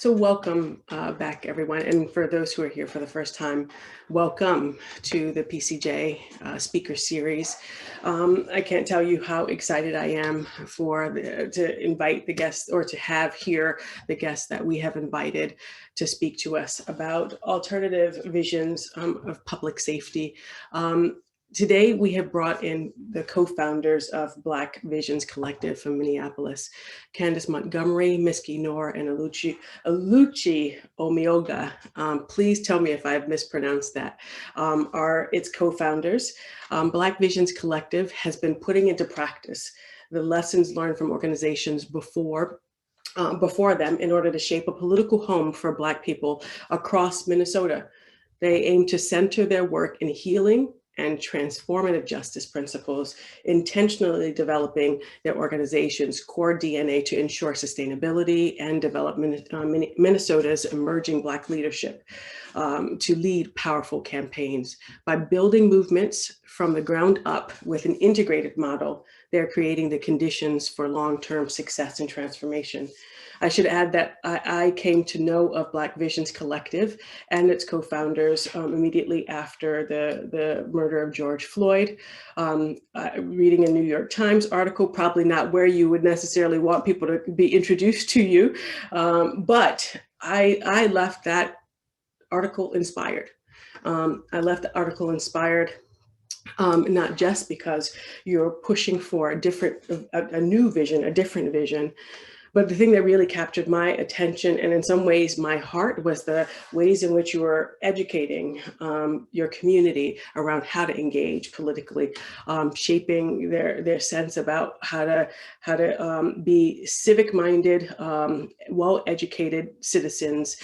So welcome back, everyone. And for those who are here for the first time, welcome to the PCJ speaker series. I can't tell you how excited I am to invite the guests, or to have here the guests that we have invited to speak to us about alternative visions of public safety. Today, we have brought in the co-founders of Black Visions Collective from Minneapolis, Candace Montgomery, Miski Noor, and Oluchi Omeoga. Please tell me if I've mispronounced that, are its co-founders. Black Visions Collective has been putting into practice the lessons learned from organizations before them in order to shape a political home for Black people across Minnesota. They aim to center their work in healing and transformative justice principles, intentionally developing their organization's core DNA to ensure sustainability and development Minnesota's emerging Black leadership, to lead powerful campaigns. By building movements from the ground up with an integrated model, they're creating the conditions for long-term success and transformation. I should add that I came to know of Black Visions Collective and its co-founders immediately after the murder of George Floyd. Reading a New York Times article, probably not where you would necessarily want people to be introduced to you, but I left that article inspired. Not just because you're pushing for a new vision, a different vision, but the thing that really captured my attention, and in some ways my heart, was the ways in which you were educating your community around how to engage politically, shaping their sense about how to be civic-minded, well-educated citizens,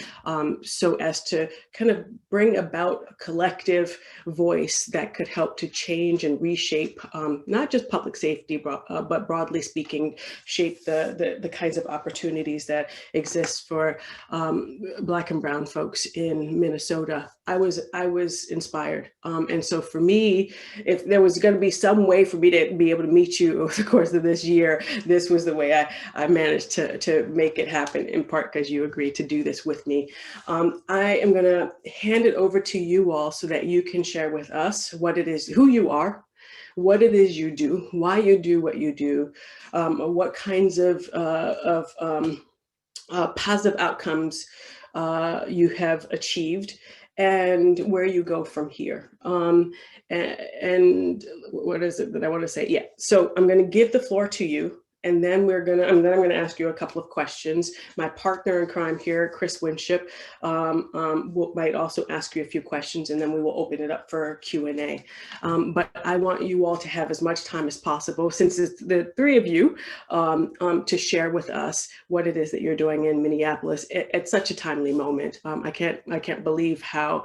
so as to kind of bring about a collective voice that could help to change and reshape not just public safety, but broadly speaking, shape the kinds of opportunities that exist for Black and Brown folks in Minnesota. I was inspired. And so for me, if there was going to be some way for me to be able to meet you over the course of this year, this was the way I managed to make it happen, in part because you agreed to do this with me. I am going to hand it over to you all so that you can share with us what it is, who you are, what it is you do, why you do what you do, what kinds of positive outcomes you have achieved, and where you go from here. And what is it that I want to say? Yeah, so I'm going to give the floor to you. And then I'm going to ask you a couple of questions. My partner in crime here, Chris Winship, might also ask you a few questions, and then we will open it up for Q&A. But I want you all to have as much time as possible, since it's the three of you, to share with us what it is that you're doing in Minneapolis at such a timely moment. I can't believe how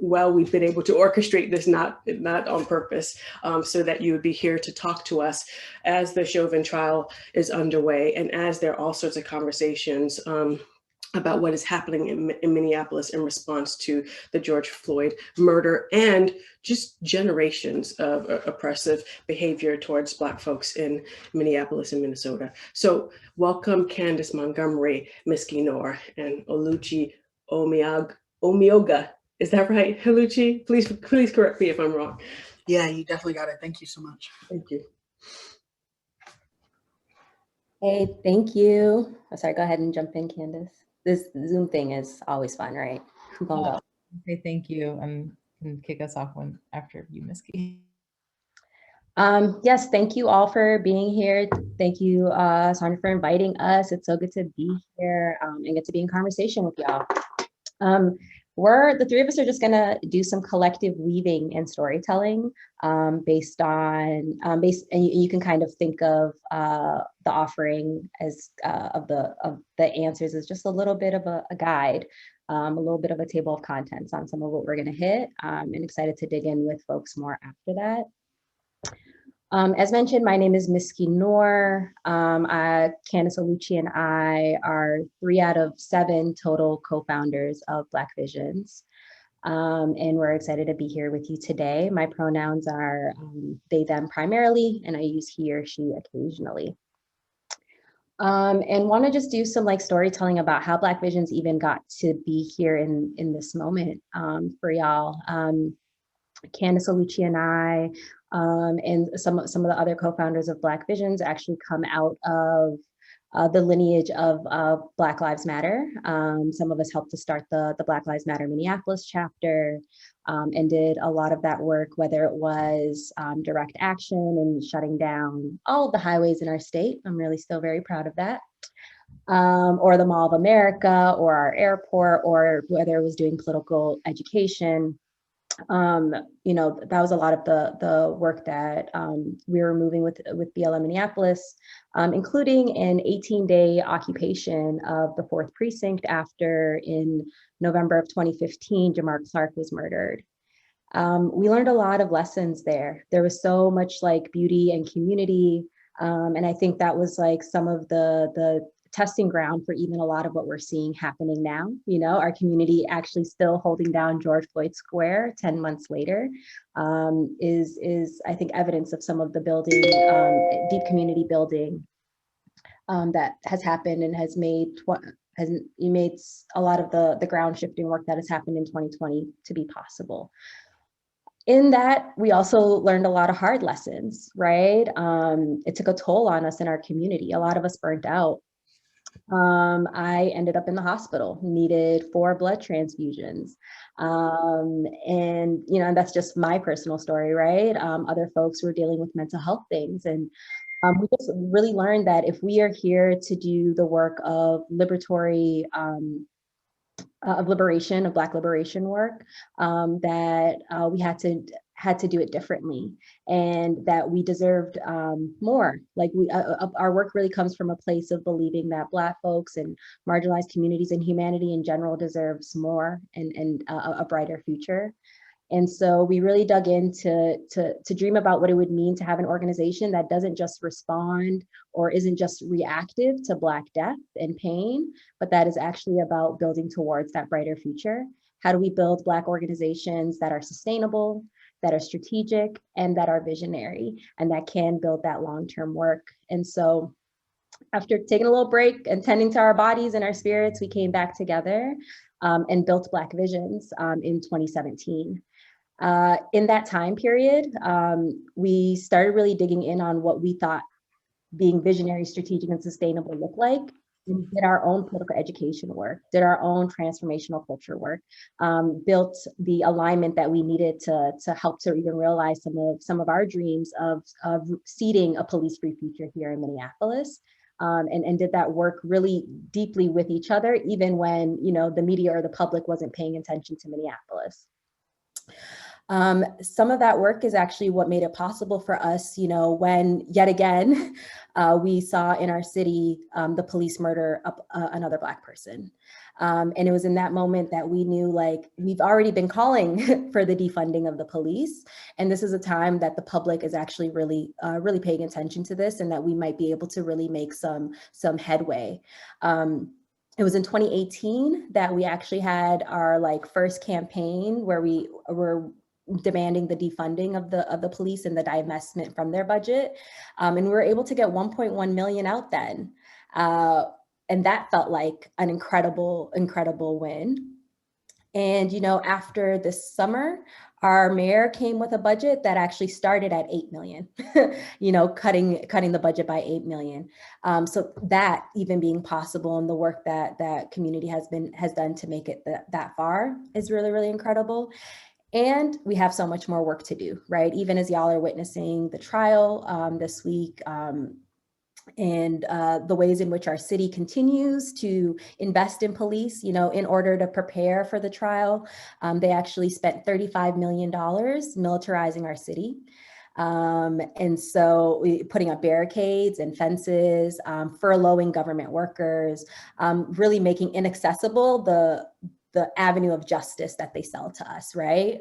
well we've been able to orchestrate this, not on purpose, so that you would be here to talk to us as the Chauvin trial is underway, and as there are all sorts of conversations about what is happening in Minneapolis in response to the George Floyd murder, and just generations of oppressive behavior towards Black folks in Minneapolis and Minnesota. So welcome, Candace Montgomery, Miski Noor, and Oluchi Omeoga. Is that right, Oluchi? Please correct me if I'm wrong. Yeah, you definitely got it. Thank you so much. Thank you. Hey, thank you. Oh, sorry, go ahead and jump in, Candace. This Zoom thing is always fun, right? Go. Okay, thank you. And can kick us off after you, Miski. Yes, thank you all for being here. Thank you, Sandra, for inviting us. It's so good to be here and get to be in conversation with y'all. The three of us are just gonna do some collective weaving and storytelling based on, and you can kind of think of the offering as of the answers as just a little bit of a guide, a little bit of a table of contents on some of what we're gonna hit, and excited to dig in with folks more after that. As mentioned, my name is Miski Noor. Candace, Oluchi, and I are 3 out of 7 total co-founders of Black Visions. And we're excited to be here with you today. My pronouns are they, them primarily, and I use he or she occasionally. And want to just do some like storytelling about how Black Visions even got to be here in this moment for y'all. Candace, Oluchi, and I, and some of the other co-founders of Black Visions actually come out of the lineage of Black Lives Matter. Some of us helped to start the Black Lives Matter Minneapolis chapter, and did a lot of that work, whether it was direct action and shutting down all of the highways in our state. I'm really still very proud of that. Or the Mall of America, or our airport, or whether it was doing political education. You know, that was a lot of the work that we were moving with BLM Minneapolis, including an 18-day occupation of the 4th precinct after, in November of 2015, Jamar Clark was murdered. We learned a lot of lessons there. There was so much like beauty and community. And I think that was like some of the testing ground for even a lot of what we're seeing happening now. You know, our community actually still holding down George Floyd Square 10 months later is I think evidence of some of the building, deep community building that has happened and has made a lot of the ground shifting work that has happened in 2020 to be possible. In that, we also learned a lot of hard lessons, right? It took a toll on us in our community. A lot of us burnt out. I ended up in the hospital, needed 4 blood transfusions. And, you know, that's just my personal story, right? Other folks were dealing with mental health things. And we just really learned that if we are here to do the work of liberatory, of liberation, of Black liberation work, that we had to do it differently, and that we deserved more. Like our work really comes from a place of believing that Black folks and marginalized communities and humanity in general deserves more and a brighter future. And so we really dug in to dream about what it would mean to have an organization that doesn't just respond or isn't just reactive to Black death and pain, but that is actually about building towards that brighter future. How do we build Black organizations that are sustainable, that are strategic, and that are visionary, and that can build that long-term work? And so after taking a little break and tending to our bodies and our spirits, we came back together and built Black Visions in 2017. In that time period, we started really digging in on what we thought being visionary, strategic, and sustainable looked like. We did our own political education work, did our own transformational culture work, built the alignment that we needed to help to even realize some of our dreams of seeding a police-free future here in Minneapolis. And did that work really deeply with each other, even when, you know, the media or the public wasn't paying attention to Minneapolis. Some of that work is actually what made it possible for us, you know, when yet again, we saw in our city the police murder another Black person. And it was in that moment that we knew, like, we've already been calling for the defunding of the police. And this is a time that the public is actually really paying attention to this, and that we might be able to really make some headway. It was in 2018 that we actually had our first campaign where we were demanding the defunding of the police and the divestment from their budget. And we were able to get 1.1 million out then. And that felt like an incredible win. And, you know, after this summer, our mayor came with a budget that actually started at 8 million, you know, cutting the budget by 8 million. So that even being possible, and the work that community has done to make it that far is really, really incredible. And we have so much more work to do, right? Even as y'all are witnessing the trial this week, and the ways in which our city continues to invest in police, you know, in order to prepare for the trial. They actually spent $35 million militarizing our city. And so putting up barricades and fences, furloughing government workers, really making inaccessible the avenue of justice that they sell to us, right?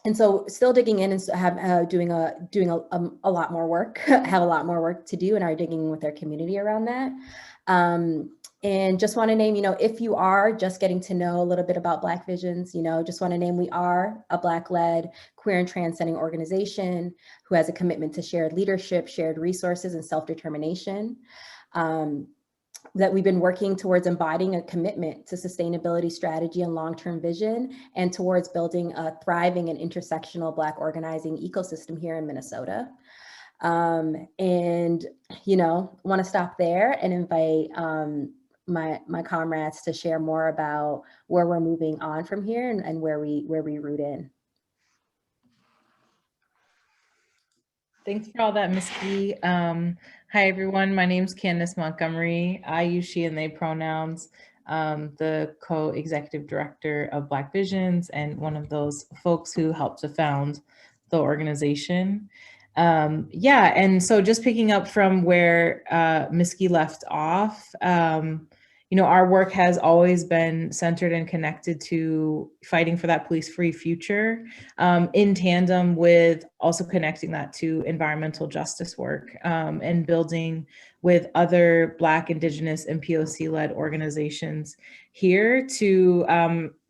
And so still digging in and doing a lot more work, have a lot more work to do, and are digging in with our community around that. And just want to name, if you are just getting to know a little bit about Black Visions, just want to name we are a Black-led, queer and transcending organization who has a commitment to shared leadership, shared resources, and self-determination. That we've been working towards embodying a commitment to sustainability strategy and long-term vision, and towards building a thriving and intersectional Black organizing ecosystem here in Minnesota. And, want to stop there and invite my comrades to share more about where we're moving on from here and where we root in. Thanks for all that, Miski. Hi, everyone. My name's Candice Montgomery. I use she and they pronouns, the co-executive director of Black Visions and one of those folks who helped to found the organization. And so just picking up from where Miski left off, our work has always been centered and connected to fighting for that police-free future, in tandem with also connecting that to environmental justice work, and building with other Black, Indigenous, and POC-led organizations here to,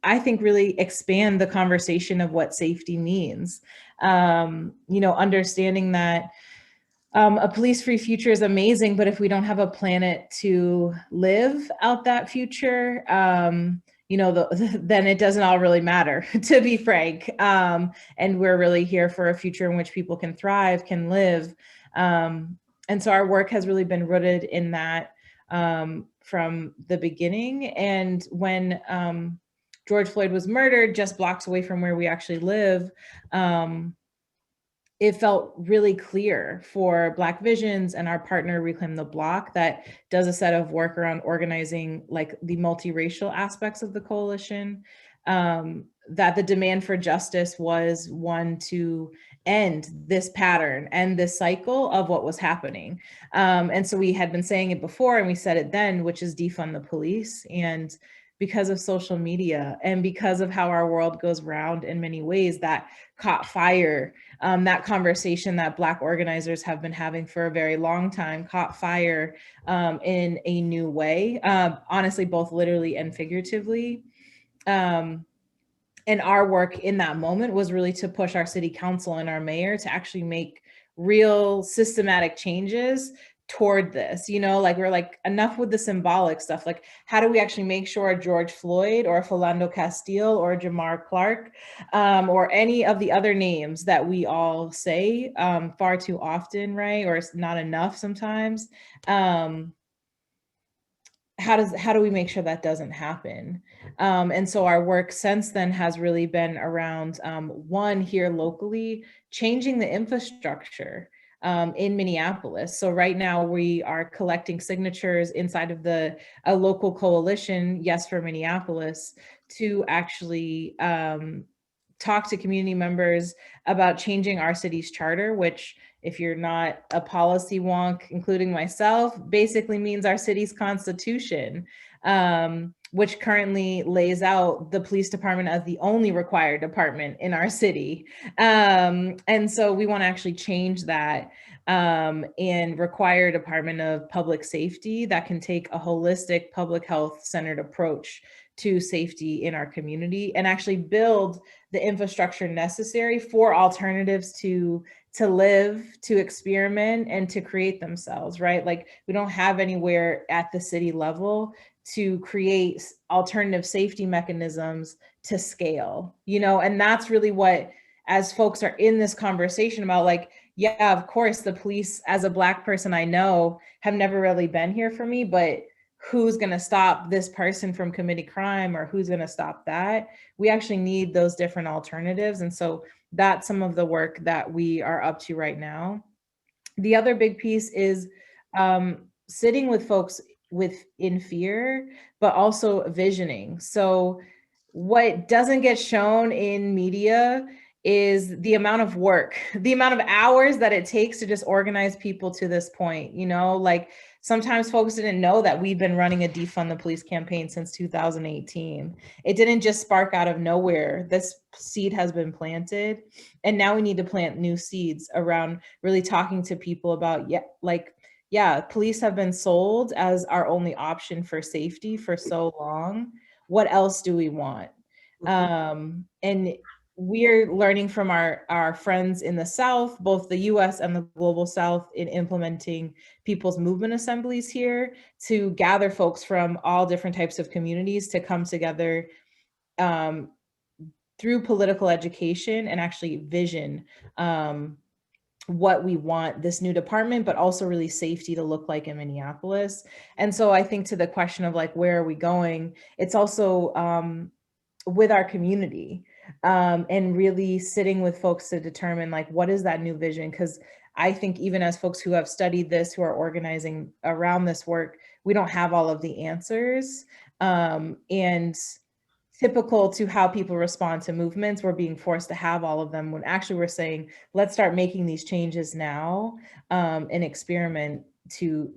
I think, really expand the conversation of what safety means. Understanding that a police-free future is amazing, but if we don't have a planet to live out that future, then it doesn't all really matter, to be frank. And we're really here for a future in which people can thrive, can live. And so our work has really been rooted in that from the beginning. And when George Floyd was murdered just blocks away from where we actually live, it felt really clear for Black Visions and our partner Reclaim the Block that does a set of work around organizing like the multiracial aspects of the coalition, that the demand for justice was one to end this pattern and this cycle of what was happening. And so we had been saying it before and we said it then, which is defund the police. And because of social media and because of how our world goes round in many ways, that caught fire. That conversation that Black organizers have been having for a very long time caught fire in a new way, honestly, both literally and figuratively. And our work in that moment was really to push our city council and our mayor to actually make real systematic changes toward this, we're like, enough with the symbolic stuff. Like, how do we actually make sure a George Floyd or a Philando Castile or Jamar Clark or any of the other names that we all say far too often, right? Or it's not enough sometimes. How do we make sure that doesn't happen? And so our work since then has really been around, one, here locally, changing the infrastructure in Minneapolis. So right now we are collecting signatures inside of a local coalition, Yes for Minneapolis, to actually talk to community members about changing our city's charter, which, if you're not a policy wonk, including myself, basically means our city's constitution, which currently lays out the police department as the only required department in our city. And so we want to actually change that and require a Department of Public Safety that can take a holistic public health centered approach to safety in our community and actually build the infrastructure necessary for alternatives to live, to experiment, and to create themselves, right? Like, we don't have anywhere at the city level to create alternative safety mechanisms to scale, and that's really what, as folks are in this conversation about, like, yeah, of course, the police, as a Black person I know, have never really been here for me, but who's going to stop this person from committing crime, or who's going to stop that? We actually need those different alternatives. And so that's some of the work that we are up to right now. The other big piece is sitting with folks in fear, but also visioning. So what doesn't get shown in media is the amount of work, the amount of hours that it takes to just organize people to this point. Like, sometimes folks didn't know that we've been running a defund the police campaign since 2018. It didn't just spark out of nowhere. This seed has been planted, and now we need to plant new seeds around really talking to people about, yeah, police have been sold as our only option for safety for so long. What else do we want? And we're learning from our friends in the South, both the US and the global South, in implementing people's movement assemblies here to gather folks from all different types of communities to come together through political education and actually vision what we want this new department, but also really safety to look like in Minneapolis. And so I think to the question of like, where are we going? It's also with our community and really sitting with folks to determine like, what is that new vision? Because I think even as folks who have studied this, who are organizing around this work, we don't have all of the answers. And typical to how people respond to movements, we're being forced to have all of them when actually we're saying, let's start making these changes now and experiment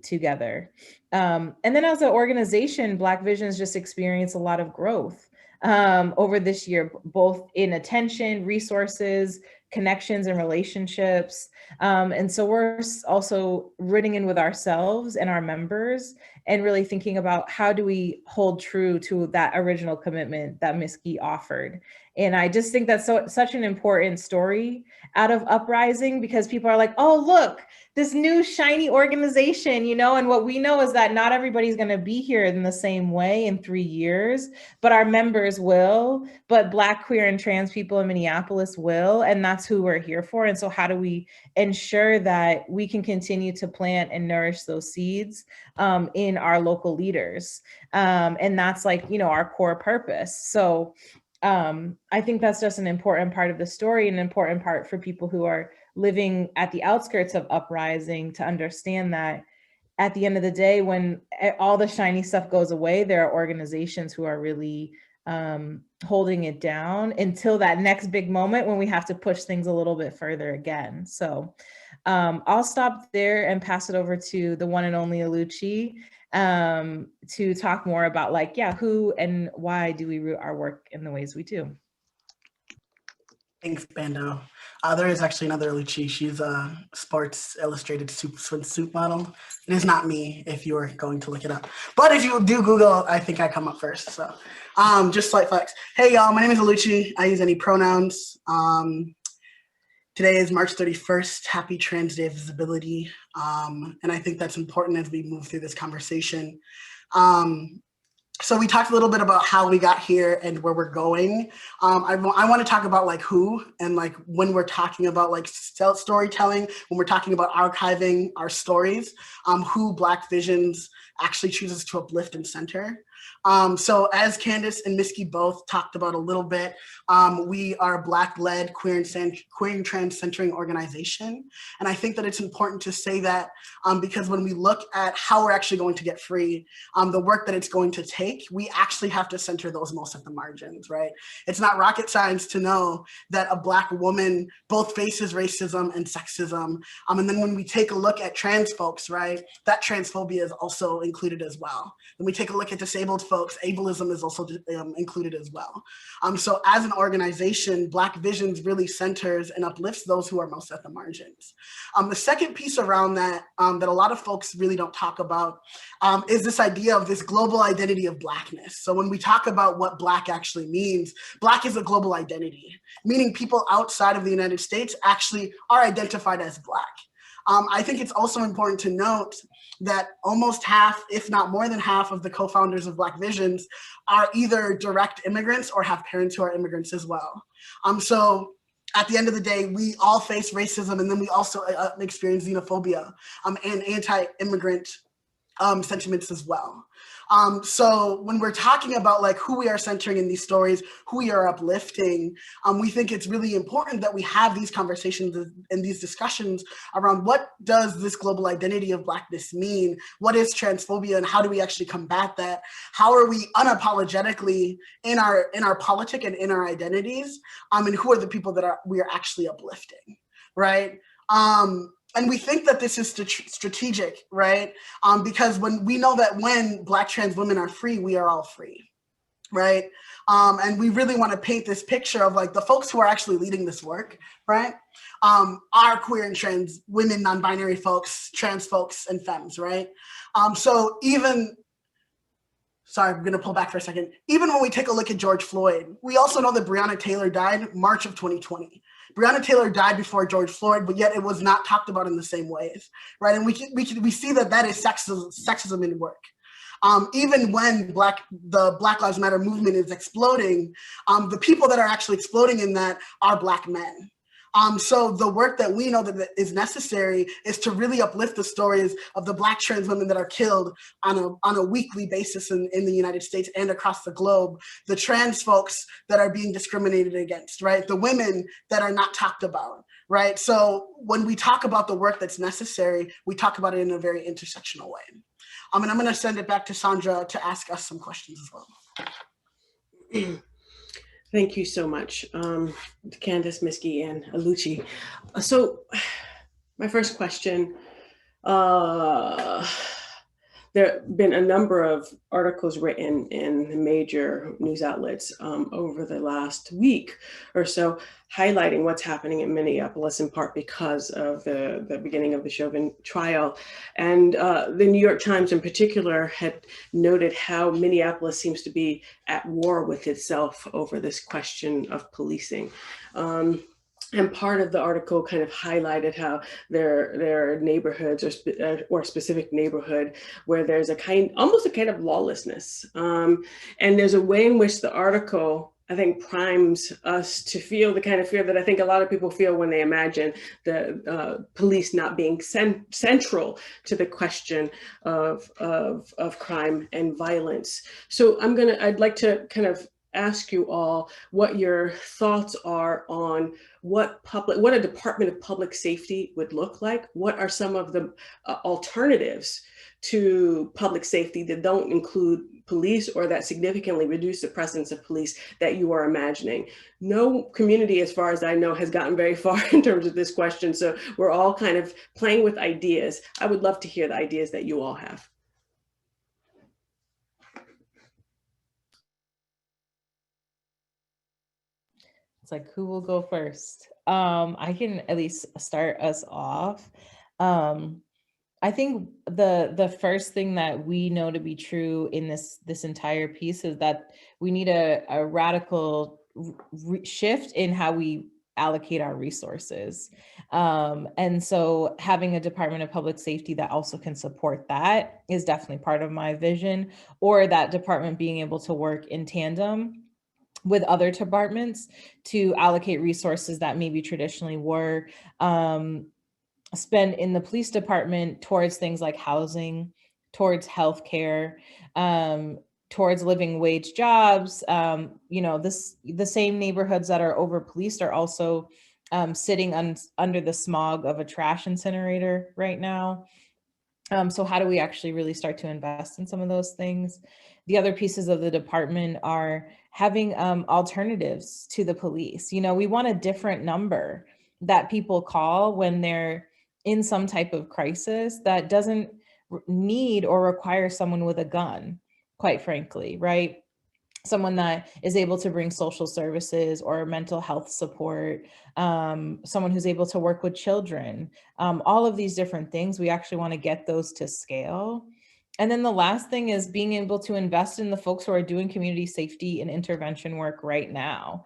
together. And then as an organization, Black Vision's just experienced a lot of growth over this year, both in attention, resources, connections, and relationships. And so we're also rooting in with ourselves and our members and really thinking about how do we hold true to that original commitment that Miski offered. And I just think that's such an important story out of Uprising, because people are like, oh, look, this new shiny organization, you know, and what we know is that not everybody's going to be here in the same way in 3 years, but our members will, but Black, queer, and trans people in Minneapolis will, and that's who we're here for. And so how do we ensure that we can continue to plant and nourish those seeds in our local leaders? And that's like, you know, our core purpose. So I think that's just an important part of the story, an important part for people who are living at the outskirts of Uprising to understand that at the end of the day, when all the shiny stuff goes away, there are organizations who are really holding it down until that next big moment when we have to push things a little bit further again. So I'll stop there and pass it over to the one and only Oluchi to talk more about like, yeah, who and why do we root our work in the ways we do? Thanks, Bando. There is actually another Oluchi. She's a Sports Illustrated swimsuit model. It is not me if you're going to look it up. But if you do Google, I think I come up first. So just slight flex. Hey, y'all, my name is Oluchi. I use any pronouns. Today is March 31st. Happy Trans Day of Visibility. And I think that's important as we move through this conversation. So we talked a little bit about how we got here and where we're going. I want to talk about like who and like when we're talking about like storytelling, when we're talking about archiving our stories, who Black Visions actually chooses to uplift and center. So as Candace and Miski both talked about a little bit, we are a Black-led queer and trans-centering organization. And I think that it's important to say that because when we look at how we're actually going to get free, the work that it's going to take, we actually have to center those most at the margins, right? It's not rocket science to know that a Black woman both faces racism and sexism. And then when we take a look at trans folks, right, that transphobia is also included as well. When we take a look at disabled folks, ableism is also included as well. So as an organization, Black Visions really centers and uplifts those who are most at the margins. The second piece around that, that a lot of folks really don't talk about is this idea of this global identity of Blackness. So when we talk about what Black actually means, Black is a global identity, meaning people outside of the United States actually are identified as Black. I think it's also important to note that almost half, if not more than half of the co-founders of Black Visions are either direct immigrants or have parents who are immigrants as well. So at the end of the day, we all face racism, and then we also experience xenophobia and anti-immigrant sentiments as well. So when we're talking about like who we are centering in these stories, who we are uplifting, we think it's really important that we have these conversations and these discussions around what does this global identity of Blackness mean? What is transphobia and how do we actually combat that? How are we unapologetically in our politic and in our identities? And who are the people that we are actually uplifting, right? And we think that this is strategic, right? Because when we know that when Black trans women are free, we are all free, right? And we really want to paint this picture of like the folks who are actually leading this work, right? Are queer and trans women, non-binary folks, trans folks, and femmes, right? So even, sorry, I'm gonna pull back for a second. Even when we take a look at George Floyd, we also know that Breonna Taylor died March of 2020. Breonna Taylor died before George Floyd, but yet it was not talked about in the same ways, right? And we see that that is sexism in work. Even when the Black Lives Matter movement is exploding, the people that are actually exploding in that are Black men. So the work that we know that is necessary is to really uplift the stories of the Black trans women that are killed on a weekly basis in the United States and across the globe, the trans folks that are being discriminated against, right? The women that are not talked about, right? So when we talk about the work that's necessary, we talk about it in a very intersectional way. And I'm gonna send it back to Sandra to ask us some questions as well. Thank you so much, Candace, Miski, and Oluchi. So my first question, there have been a number of articles written in major news outlets over the last week or so, highlighting what's happening in Minneapolis, in part because of the beginning of the Chauvin trial. And the New York Times in particular had noted how Minneapolis seems to be at war with itself over this question of policing. And part of the article kind of highlighted how there are neighborhoods or a specific neighborhood where there's almost a kind of lawlessness. And there's a way in which the article, I think, primes us to feel the kind of fear that I think a lot of people feel when they imagine the police not being central to the question of crime and violence. So I'd like to kind of ask you all what your thoughts are on what a Department of Public Safety would look like. What are some of the alternatives to public safety that don't include police or that significantly reduce the presence of police that you are imagining? No community, as far as I know, has gotten very far in terms of this question. So we're all kind of playing with ideas. I would love to hear the ideas that you all have. It's like, who will go first? I can at least start us off. I think the first thing that we know to be true in this entire piece is that we need a radical shift in how we allocate our resources. And so having a Department of Public Safety that also can support that is definitely part of my vision, or that department being able to work in tandem with other departments to allocate resources that maybe traditionally were spent in the police department towards things like housing, towards healthcare, towards living wage jobs. The same neighborhoods that are over policed are also sitting under the smog of a trash incinerator right now. So how do we actually really start to invest in some of those things? The other pieces of the department are having alternatives to the police. We want a different number that people call when they're in some type of crisis that doesn't need or require someone with a gun, quite frankly, right? Someone that is able to bring social services or mental health support, someone who's able to work with children, all of these different things. We actually want to get those to scale. And then the last thing is being able to invest in the folks who are doing community safety and intervention work right now.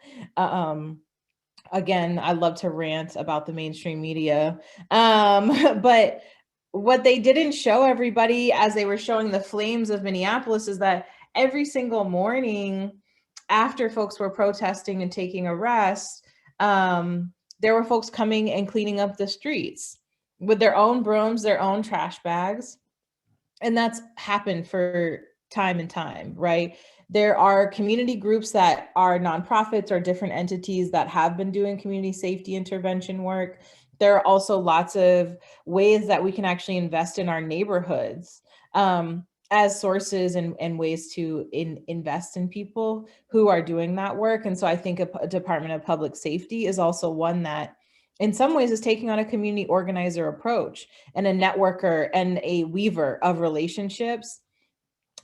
Again, I love to rant about the mainstream media, but what they didn't show everybody as they were showing the flames of Minneapolis is that every single morning after folks were protesting and taking arrests, there were folks coming and cleaning up the streets with their own brooms, their own trash bags. And that's happened for time and time, right? There are community groups that are nonprofits or different entities that have been doing community safety intervention work. There are also lots of ways that we can actually invest in our neighborhoods as sources and ways to invest in people who are doing that work. And so I think a Department of Public Safety is also one that in some ways is taking on a community organizer approach and a networker and a weaver of relationships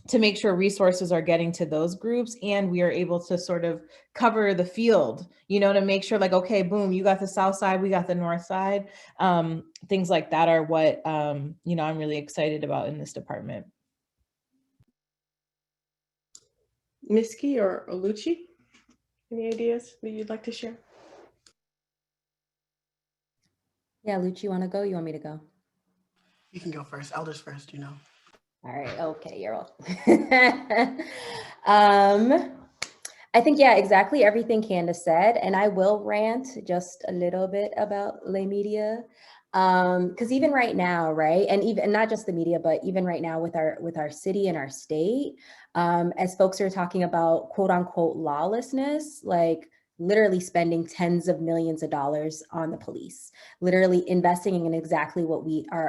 to make sure resources are getting to those groups, and we are able to sort of cover the field, you know, to make sure like, okay, boom, you got the South Side, we got the North Side. Things like that are what, you know, I'm really excited about in this department. Miski or Oluchi, any ideas that you'd like to share? Yeah, Luchi, you want to go? You want me to go? You can go first. Elders first, you know. All right. Okay, you're welcome. I think, yeah, exactly everything Candace said, and I will rant just a little bit about lay media, because even right now, right, and even not just the media, but even right now with our city and our state, as folks are talking about quote unquote lawlessness, like literally spending tens of millions of dollars on the police, literally investing in exactly what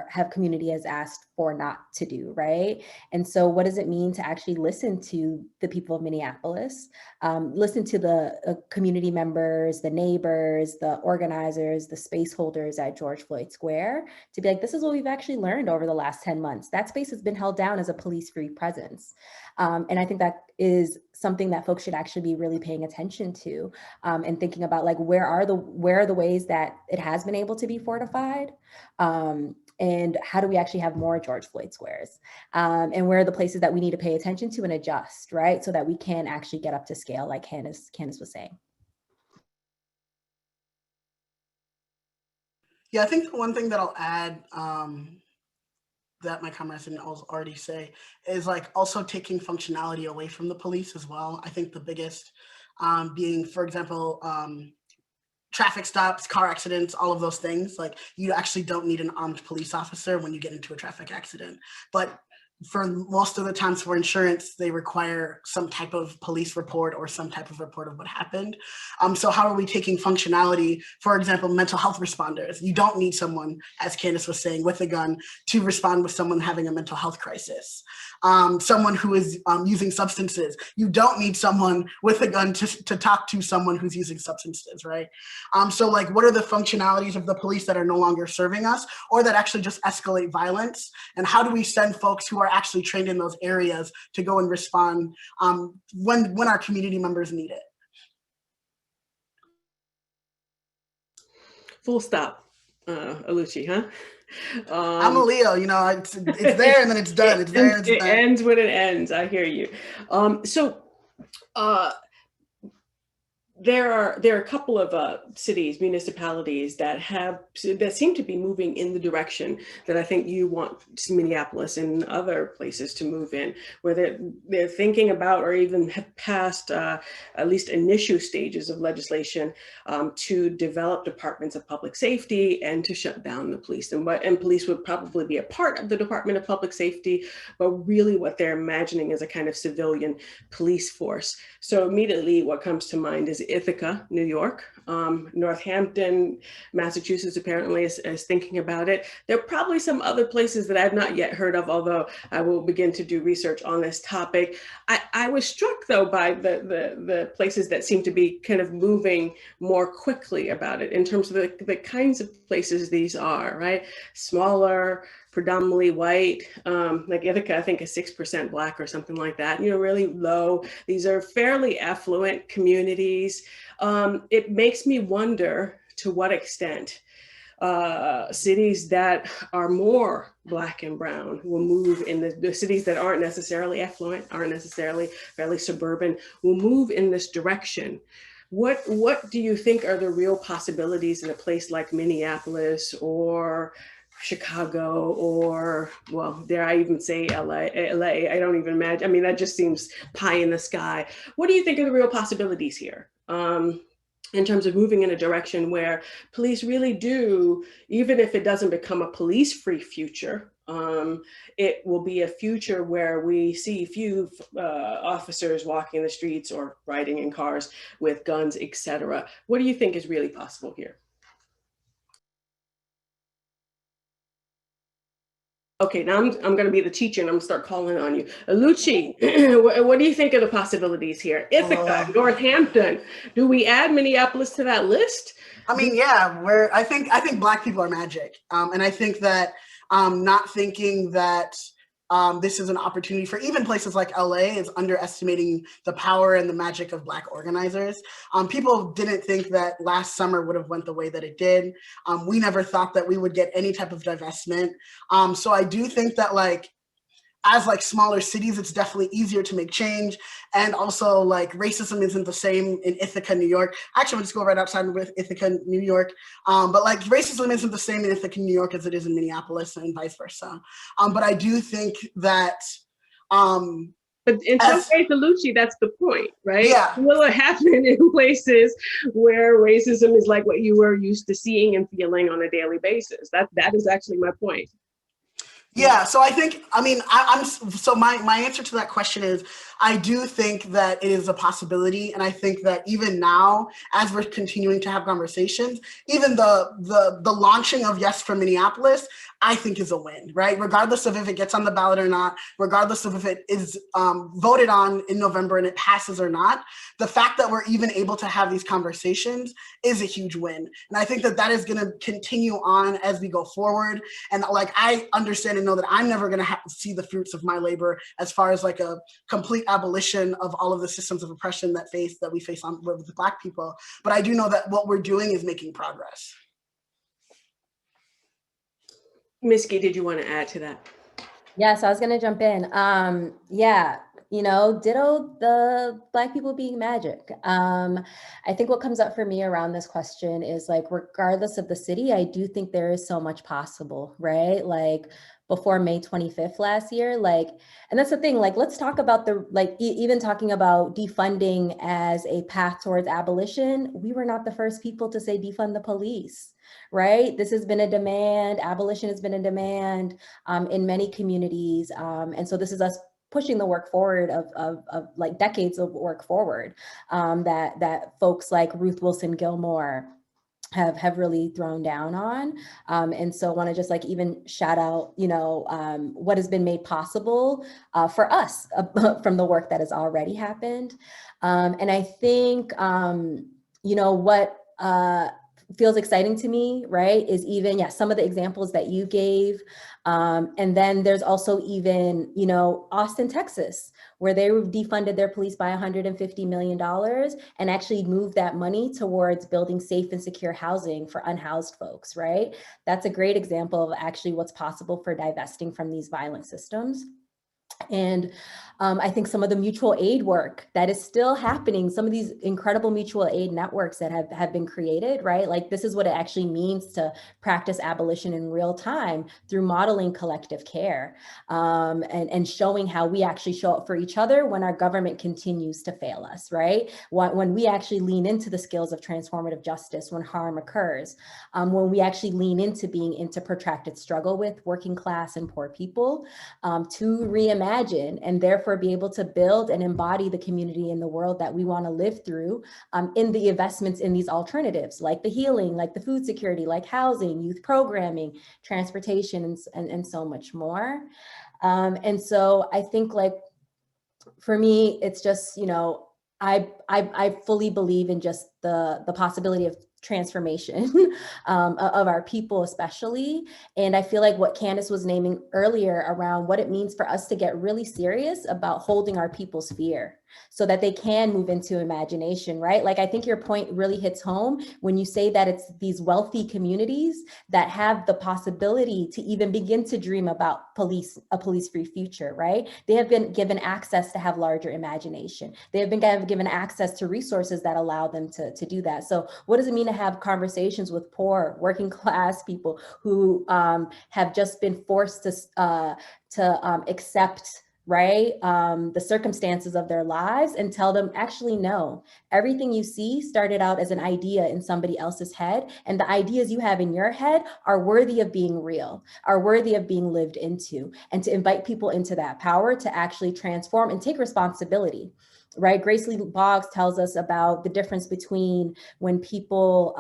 have community has asked for not to do, right? And so what does it mean to actually listen to the people of Minneapolis, listen to the community members, the neighbors, the organizers, the space holders at George Floyd Square, to be like, this is what we've actually learned over the last 10 months. That space has been held down as a police-free presence. And I think that is something that folks should actually be really paying attention to, and thinking about like, where are the ways that it has been able to be fortified? And how do we actually have more George Floyd squares? And where are the places that we need to pay attention to and adjust, right? So that we can actually get up to scale, like Candace was saying. Yeah, I think the one thing that I'll add, that my comrades didn't already say, is like also taking functionality away from the police as well. I think the biggest being, for example, traffic stops, car accidents, all of those things. Like, you actually don't need an armed police officer when you get into a traffic accident. But for most of the times for insurance, they require some type of police report or some type of report of what happened. So how are we taking functionality, for example, mental health responders? You don't need someone, as Candace was saying, with a gun to respond with someone having a mental health crisis. Someone who is using substances. You don't need someone with a gun to talk to someone who's using substances, right? So like, what are the functionalities of the police that are no longer serving us, or that actually just escalate violence? And how do we send folks who are actually trained in those areas to go and respond when our community members need it? Full stop, Oluchi, huh? I'm a Leo, you know, it's there and then it's done. It's there and it's done. It ends when it ends. I hear you. There are a couple of cities, municipalities that seem to be moving in the direction that I think you want Minneapolis and other places to move in, where they're thinking about or even have passed at least initial stages of legislation to develop departments of public safety and to shut down the police. And police would probably be a part of the Department of Public Safety, but really what they're imagining is a kind of civilian police force. So immediately what comes to mind is Ithaca, New York. Northampton, Massachusetts apparently is thinking about it. There are probably some other places that I've not yet heard of, although I will begin to do research on this topic. I was struck though by the places that seem to be kind of moving more quickly about it in terms of the kinds of places these are, right? Smaller, predominantly white, like Ithaca, I think is 6% Black or something like that, you know, really low. These are fairly affluent communities. It makes me wonder to what extent cities that are more Black and brown will move in the cities that aren't necessarily affluent, aren't necessarily fairly suburban, will move in this direction. What do you think are the real possibilities in a place like Minneapolis or Chicago, or, well, dare I even say LA? I don't even imagine. I mean, that just seems pie in the sky. What do you think are the real possibilities here? In terms of moving in a direction where police really do, even if it doesn't become a police-free future, it will be a future where we see few officers walking the streets or riding in cars with guns, etc. What do you think is really possible here? Okay, now I'm going to be the teacher and I'm going to start calling on you. Oluchi, what do you think of the possibilities here? Ithaca, Northampton, do we add Minneapolis to that list? I mean, yeah, I think Black people are magic. And I think that not thinking that this is an opportunity for even places like LA is underestimating the power and the magic of Black organizers. People didn't think that last summer would have went the way that it did. We never thought that we would get any type of divestment. So I do think that like, as like smaller cities, it's definitely easier to make change. And also like racism isn't the same in Ithaca, New York. Actually, I went to school right outside of Ithaca, New York. But like racism isn't the same in Ithaca, New York as it is in Minneapolis and vice versa. But I do think that but in some ways, Oluchi, that's the point, right? Yeah. Will it happen in places where racism is like what you were used to seeing and feeling on a daily basis? That is actually my point. Yeah, so I think, I mean, so my answer to that question is, I do think that it is a possibility. And I think that even now, as we're continuing to have conversations, even the launching of Yes for Minneapolis, I think is a win, right? Regardless of if it gets on the ballot or not, regardless of if it is voted on in November and it passes or not, the fact that we're even able to have these conversations is a huge win. And I think that that is gonna continue on as we go forward. And like, I understand and know that I'm never gonna have to see the fruits of my labor as far as like a complete abolition of all of the systems of oppression that we face on with Black people. But I do know that what we're doing is making progress. Miski, did you want to add to that? Yeah, so I was gonna jump in. Yeah, you know, ditto the Black people being magic. I think what comes up for me around this question is like, regardless of the city, I do think there is so much possible, right? Like before May 25th last year, like, and that's the thing, like, let's talk about the, like, even talking about defunding as a path towards abolition, we were not the first people to say defund the police. Right? This has been a demand, abolition has been a demand in many communities. And so this is us pushing the work forward of like decades of work forward that folks like Ruth Wilson Gilmore have really thrown down on. And so I want to just like even shout out, you know, what has been made possible for us from the work that has already happened. And I think, you know, what, feels exciting to me, right, is even, yeah, some of the examples that you gave. And then there's also even, you know, Austin, Texas, where they defunded their police by $150 million and actually moved that money towards building safe and secure housing for unhoused folks, right? That's a great example of actually what's possible for divesting from these violent systems. And I think some of the mutual aid work that is still happening, some of these incredible mutual aid networks that have been created, right? Like this is what it actually means to practice abolition in real time through modeling collective care and showing how we actually show up for each other when our government continues to fail us, right? When we actually lean into the skills of transformative justice when harm occurs, when we actually lean into being into protracted struggle with working class and poor people to reimagine and therefore be able to build and embody the community in the world that we want to live through in the investments in these alternatives, like the healing, like the food security, like housing, youth programming, transportation, and so much more. And so I think like, for me, it's just, you know, I fully believe in just the possibility of transformation of our people especially. And I feel like what Candace was naming earlier around what it means for us to get really serious about holding our people's fear so that they can move into imagination, right? Like, I think your point really hits home when you say that it's these wealthy communities that have the possibility to even begin to dream about a police-free future, right? They have been given access to have larger imagination. They have been given access to resources that allow them to do that. So what does it mean to have conversations with poor, working class people who have just been forced to accept, right, the circumstances of their lives and tell them, actually, no, everything you see started out as an idea in somebody else's head. And the ideas you have in your head are worthy of being real, are worthy of being lived into, and to invite people into that power to actually transform and take responsibility. Right, Grace Lee Boggs tells us about the difference between when people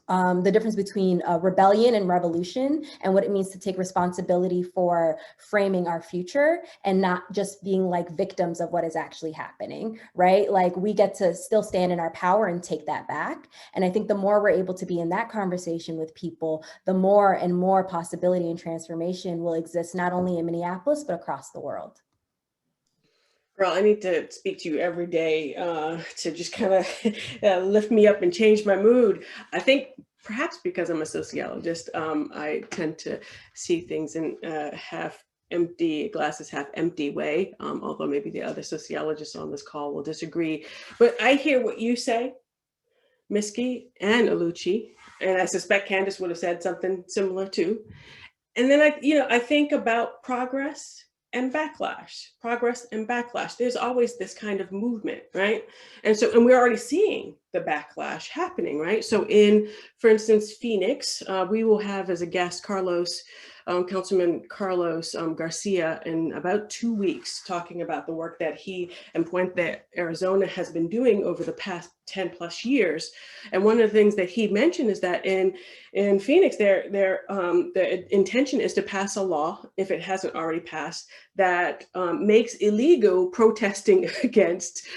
the difference between rebellion and revolution, and what it means to take responsibility for framing our future and not just being like victims of what is actually happening, right? Like we get to still stand in our power and take that back. And I think the more we're able to be in that conversation with people, the more and more possibility and transformation will exist, not only in Minneapolis, but across the world. Girl, I need to speak to you every day to just kind of lift me up and change my mood. I think perhaps because I'm a sociologist, I tend to see things in half empty, glasses half empty way, although maybe the other sociologists on this call will disagree. But I hear what you say, Miski and Oluchi, and I suspect Candace would have said something similar too. And then I think about progress and backlash, progress and backlash. There's always this kind of movement, right? And we're already seeing the backlash happening, right? So for instance, Phoenix, we will have as a guest Councilman Carlos Garcia in about 2 weeks, talking about the work that he and Puente, Arizona has been doing over the past 10 plus years. And one of the things that he mentioned is that in Phoenix, their intention is to pass a law, if it hasn't already passed, that makes illegal protesting against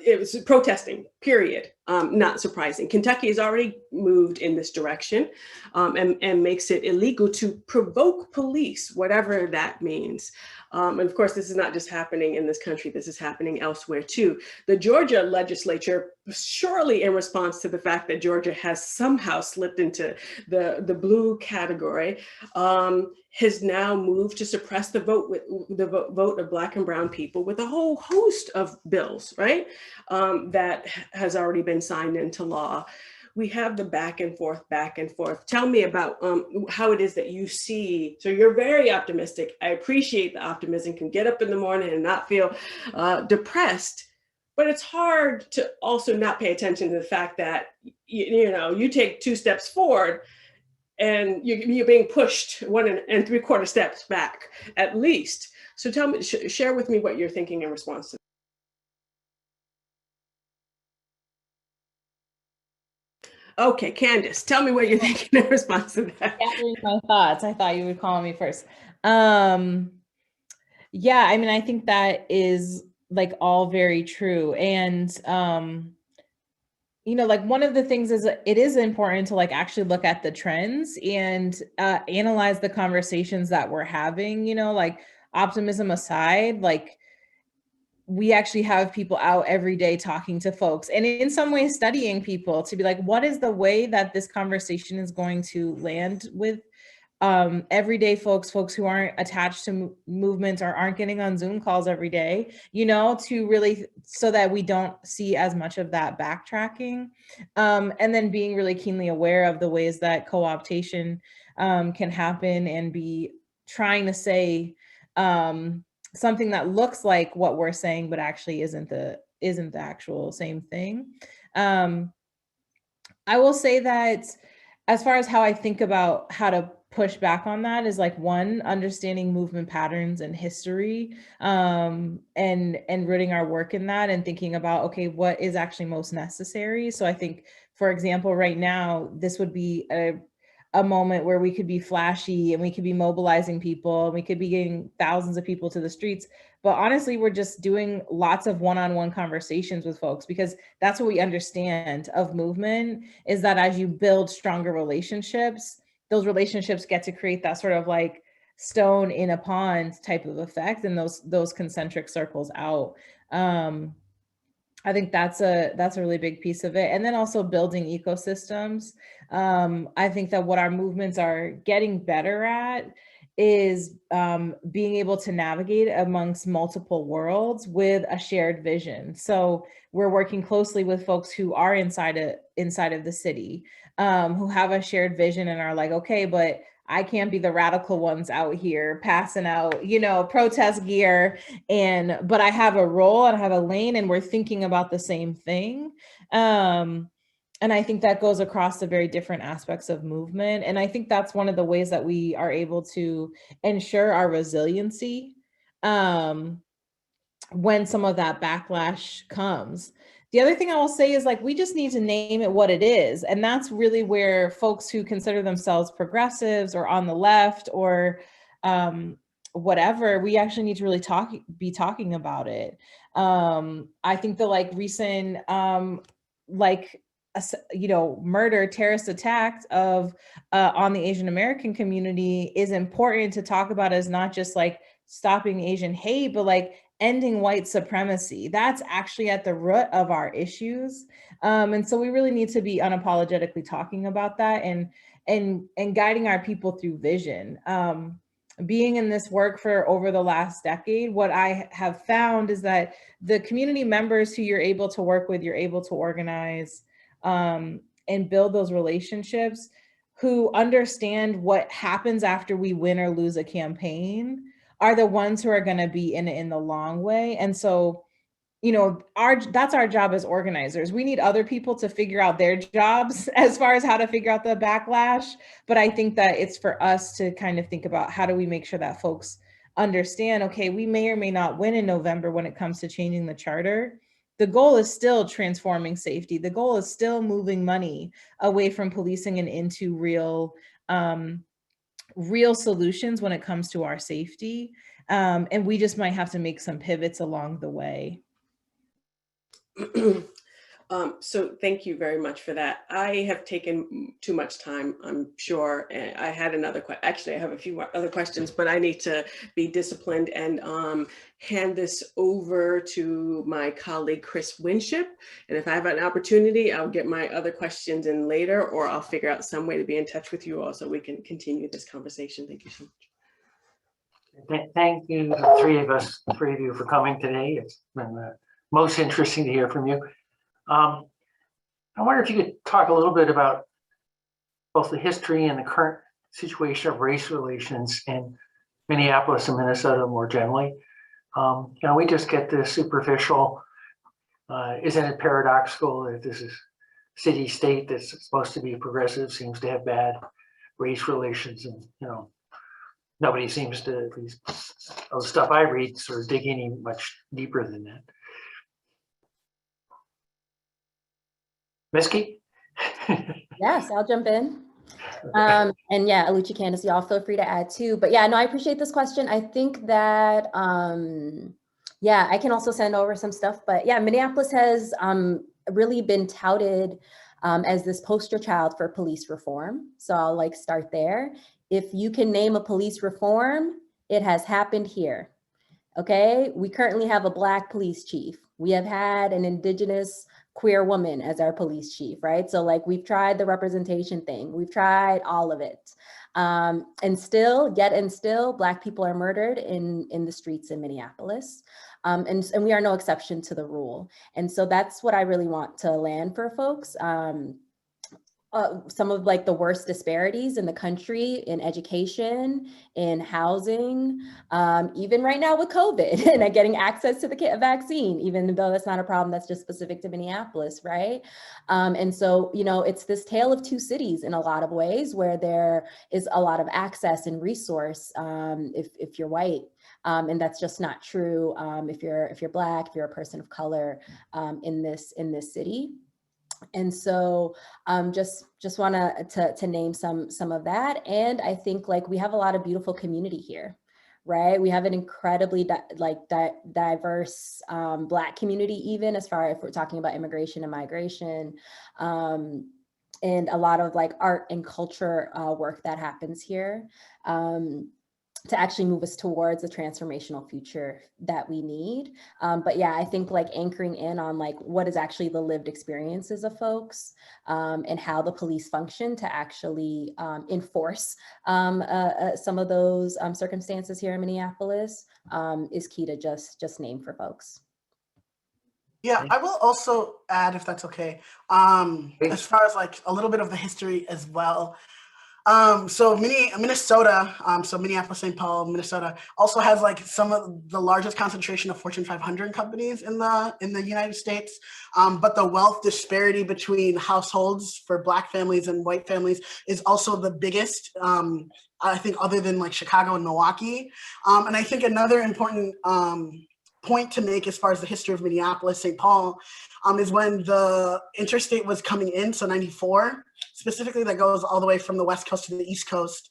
it was protesting, period. Not surprising. Kentucky has already moved in this direction and makes it illegal to provoke police, whatever that means. And of course, this is not just happening in this country, this is happening elsewhere too. The Georgia legislature, surely in response to the fact that Georgia has somehow slipped into the blue category, has now moved to suppress the vote of Black and brown people with a whole host of bills, right? That has already been signed into law. We have the back and forth. Tell me about how it is that you see. So you're very optimistic. I appreciate the optimism, can get up in the morning and not feel depressed, but it's hard to also not pay attention to the fact that, you take 2 steps forward and you're being pushed 1 3/4 steps back at least. So tell me, share with me what you're thinking in response to that. Okay, Candace, tell me what you're thinking in response to that. Gathering my thoughts. I thought you would call me first. Yeah, I mean, I think that is like all very true. And, like one of the things is it is important to like actually look at the trends and analyze the conversations that we're having, like optimism aside, like we actually have people out every day talking to folks and in some ways studying people to be like, what is the way that this conversation is going to land with everyday folks who aren't attached to movements or aren't getting on Zoom calls every day, to really, so that we don't see as much of that backtracking. And then being really keenly aware of the ways that co-optation can happen and be trying to say something that looks like what we're saying, but actually isn't the actual same thing. I will say that as far as how I think about how to push back on that is like one, understanding movement patterns and history, and rooting our work in that and thinking about, okay, what is actually most necessary? So I think, for example, right now, this would be a moment where we could be flashy and we could be mobilizing people and we could be getting thousands of people to the streets. But honestly, we're just doing lots of one-on-one conversations with folks because that's what we understand of movement is that as you build stronger relationships, those relationships get to create that sort of like stone in a pond type of effect and those concentric circles out. I think that's a really big piece of it. And then also building ecosystems. I think that what our movements are getting better at is being able to navigate amongst multiple worlds with a shared vision. So we're working closely with folks who are inside of the city, who have a shared vision and are like, okay, but I can't be the radical ones out here passing out, protest gear, but I have a role and I have a lane and we're thinking about the same thing. And I think that goes across the very different aspects of movement. And I think that's one of the ways that we are able to ensure our resiliency when some of that backlash comes. The other thing I will say is like, we just need to name it what it is. And that's really where folks who consider themselves progressives or on the left or whatever, we actually need to really be talking about it. I think the like recent murder, terrorist attack of on the Asian American community is important to talk about as not just like stopping Asian hate, but like ending white supremacy. That's actually at the root of our issues. And so we really need to be unapologetically talking about that and guiding our people through vision. Being in this work for over the last decade, what I have found is that the community members who you're able to work with, you're able to organize and build those relationships, who understand what happens after we win or lose a campaign, are the ones who are going to be in it in the long way. And so, you know, that's our job as organizers. We need other people to figure out their jobs as far as how to figure out the backlash. But I think that it's for us to kind of think about how do we make sure that folks understand, okay, we may or may not win in November when it comes to changing the charter. The goal is still transforming safety. The goal is still moving money away from policing and into real solutions when it comes to our safety. And we just might have to make some pivots along the way. So thank you very much for that. I have taken too much time, I'm sure. And I had another question. Actually, I have a few other questions, but I need to be disciplined and hand this over to my colleague, Chris Winship. And if I have an opportunity, I'll get my other questions in later, or I'll figure out some way to be in touch with you all so we can continue this conversation. Thank you so much. Thank you, the three of you for coming today. It's been most interesting to hear from you. I wonder if you could talk a little bit about both the history and the current situation of race relations in Minneapolis and Minnesota more generally. We just get this superficial, isn't it paradoxical that this is city-state that's supposed to be progressive seems to have bad race relations, and nobody seems to, at least the stuff I read, sort of dig any much deeper than that. Miski? Yes, I'll jump in. And yeah, Oluchi, Candace, y'all feel free to add too. But yeah, no, I appreciate this question. I think that, yeah, I can also send over some stuff. But yeah, Minneapolis has really been touted as this poster child for police reform. So I'll start there. If you can name a police reform, it has happened here. Okay, we currently have a Black police chief. We have had an Indigenous queer woman as our police chief, right? So we've tried the representation thing. We've tried all of it. And still, Black people are murdered in the streets in Minneapolis. And we are no exception to the rule. And so that's what I really want to land for folks. Some of the worst disparities in the country in education, in housing, even right now with COVID and getting access to the vaccine, even though that's not a problem that's just specific to Minneapolis, right? And so, it's this tale of two cities in a lot of ways where there is a lot of access and resource if you're white. And that's just not true if you're Black, if you're a person of color in this city. And so just want to name some of that. And I think we have a lot of beautiful community here, right? We have an incredibly diverse Black community, even as far as if we're talking about immigration and migration, and a lot of art and culture work that happens here. To actually move us towards the transformational future that we need. But yeah, I think anchoring in on what is actually the lived experiences of folks and how the police function to actually enforce some of those circumstances here in Minneapolis is key to just name for folks. Yeah, I will also add, if that's okay, as far as a little bit of the history as well. So Minnesota, so Minneapolis, St. Paul, Minnesota also has some of the largest concentration of Fortune 500 companies in the United States. But the wealth disparity between households for Black families and white families is also the biggest, I think, other than Chicago and Milwaukee. And I think another important point to make as far as the history of Minneapolis, St. Paul, is when the interstate was coming in, so 94, specifically, that goes all the way from the West Coast to the East Coast.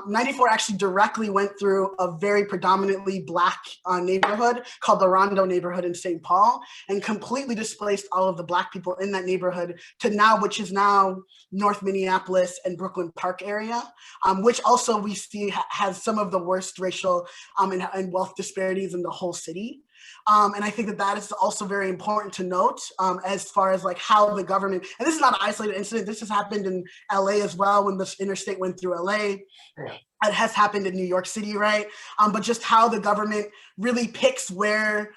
94 actually directly went through a very predominantly Black neighborhood called the Rondo neighborhood in St. Paul, and completely displaced all of the Black people in that neighborhood to now, which is now North Minneapolis and Brooklyn Park area, which also we see has some of the worst racial and wealth disparities in the whole city. And I think that that is also very important to note as far as like how the government, and this is not an isolated incident, this has happened in LA as well when the interstate went through LA. It has happened in New York City, right? But just how the government really picks where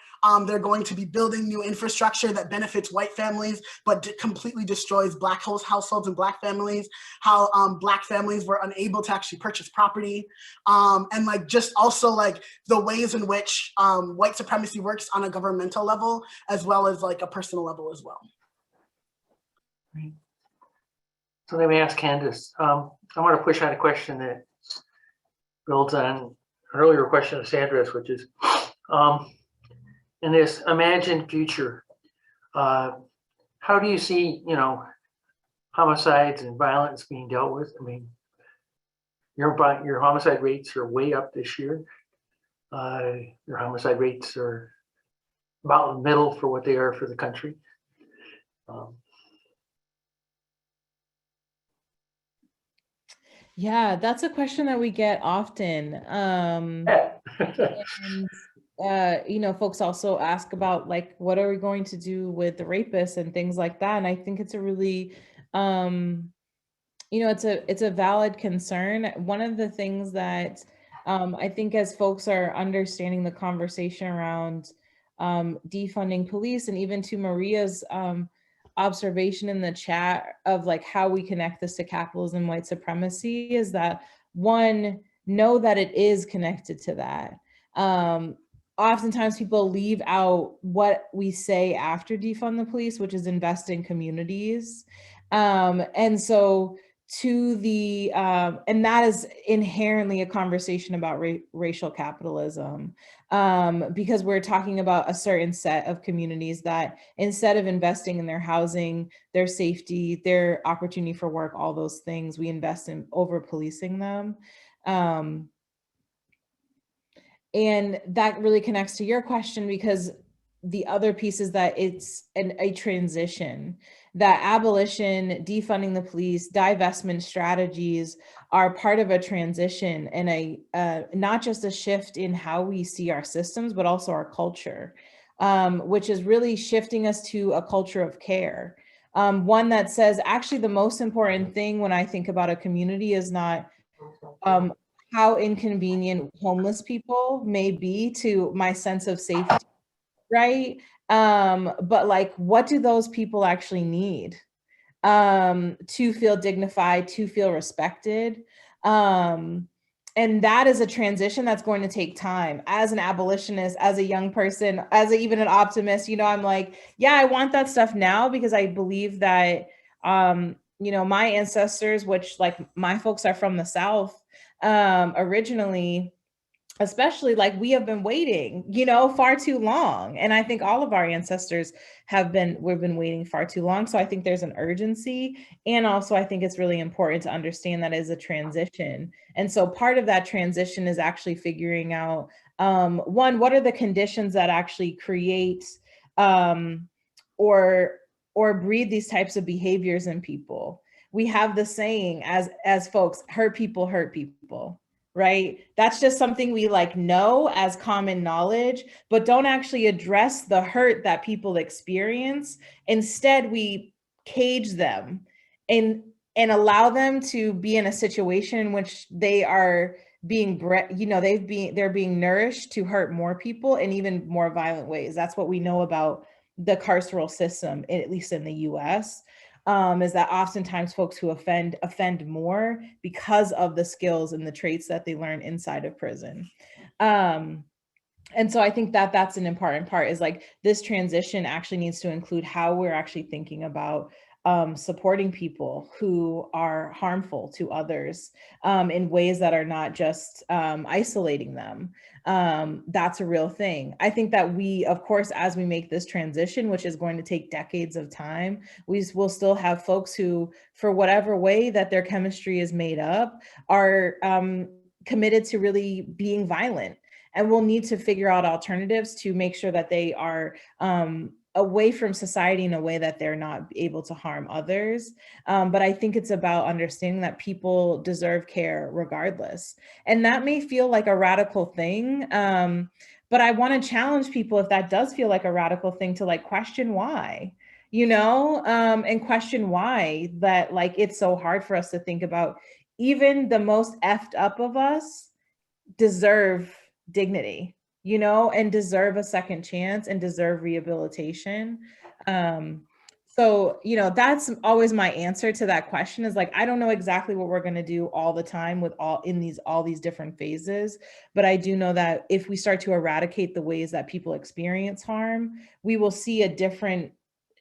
they're going to be building new infrastructure that benefits white families, but completely destroys Black households and Black families, how Black families were unable to actually purchase property. And like just also like the ways in which white supremacy works on a governmental level, as well as like a personal level as well. So let me ask Candace. I want to push on a question that builds on an earlier question of Sandra's, which is, in this imagined future, how do you see, homicides and violence being dealt with? I mean, your homicide rates are way up this year. Your homicide rates are about in the middle for what they are for the country. Yeah, that's a question that we get often. And, folks also ask about like, what are we going to do with the rapists and things like that? And I think it's a really, it's a valid concern. One of the things that I think as folks are understanding the conversation around defunding police, and even to Maria's observation in the chat of like how we connect this to capitalism, white supremacy, is that one, know that it is connected to that. Oftentimes people leave out what we say after defund the police, which is invest in communities. And so to the, and that is inherently a conversation about racial capitalism, because we're talking about a certain set of communities that instead of investing in their housing, their safety, their opportunity for work, all those things, we invest in over policing them. And that really connects to your question, because the other piece is that it's a transition, that abolition, defunding the police, divestment strategies are part of a transition and not just a shift in how we see our systems, but also our culture, which is really shifting us to a culture of care. One that says, actually, the most important thing when I think about a community is not how inconvenient homeless people may be to my sense of safety, right? But like, what do those people actually need to feel dignified, to feel respected? And that is a transition that's going to take time. As an abolitionist, as a young person, even an optimist, I'm like, yeah, I want that stuff now, because I believe that, my ancestors, which like my folks are from the South, originally, especially, like, we have been waiting, far too long. And I think all of our ancestors we've been waiting far too long. So I think there's an urgency. And also I think it's really important to understand that is a transition. And so part of that transition is actually figuring out, one, what are the conditions that actually create or breed these types of behaviors in people. We have the saying as folks, hurt people, right? That's just something we like know as common knowledge, but don't actually address the hurt that people experience. Instead, we cage them and allow them to be in a situation in which they are being, they're being nourished to hurt more people in even more violent ways. That's what we know about the carceral system, at least in the US. Is that oftentimes folks who offend more because of the skills and the traits that they learn inside of prison. And so I think that that's an important part, is like this transition actually needs to include how we're actually thinking about supporting people who are harmful to others in ways that are not just isolating them. That's a real thing. I think that we, of course, as we make this transition, which is going to take decades of time, we will still have folks who, for whatever way that their chemistry is made up, are committed to really being violent. And we'll need to figure out alternatives to make sure that they are away from society in a way that they're not able to harm others. But I think it's about understanding that people deserve care regardless. And that may feel like a radical thing, but I want to challenge people, if that does feel like a radical thing, to like question why, you know, and question why that like it's so hard for us to think about. Even the most effed up of us deserve dignity, you know, and deserve a second chance and deserve rehabilitation. So, you know, that's always my answer to that question, is like, I don't know exactly what we're going to do all the time with all these different phases, but I do know that if we start to eradicate the ways that people experience harm, we will see a different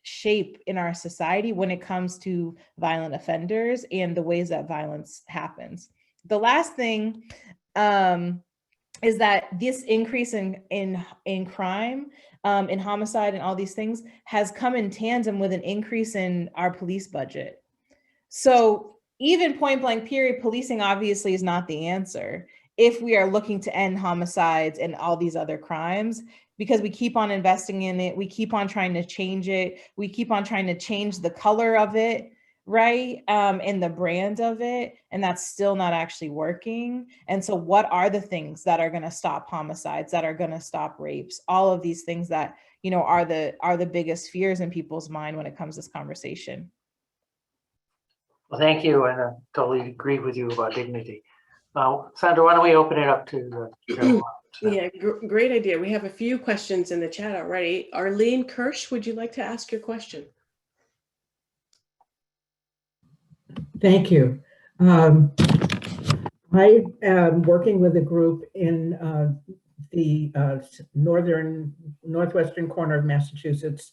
shape in our society when it comes to violent offenders and the ways that violence happens. The last thing is that this increase in crime, in homicide and all these things has come in tandem with an increase in our police budget. So even point blank period, policing obviously is not the answer if we are looking to end homicides and all these other crimes, because we keep on investing in it. We keep on trying to change it. We keep on trying to change the color of it, right? And the brand of it, and that's still not actually working. And so what are the things that are going to stop homicides, that are going to stop rapes, all of these things that, you know, are the biggest fears in people's mind when it comes to this conversation? Well, thank you, and I totally agree with you about dignity. Sandra, why don't we open it up to the general audience? Yeah, great idea. We have a few questions in the chat already. Arlene Kirsch, would you like to ask your question? Thank you. I am working with a group in the northwestern corner of Massachusetts.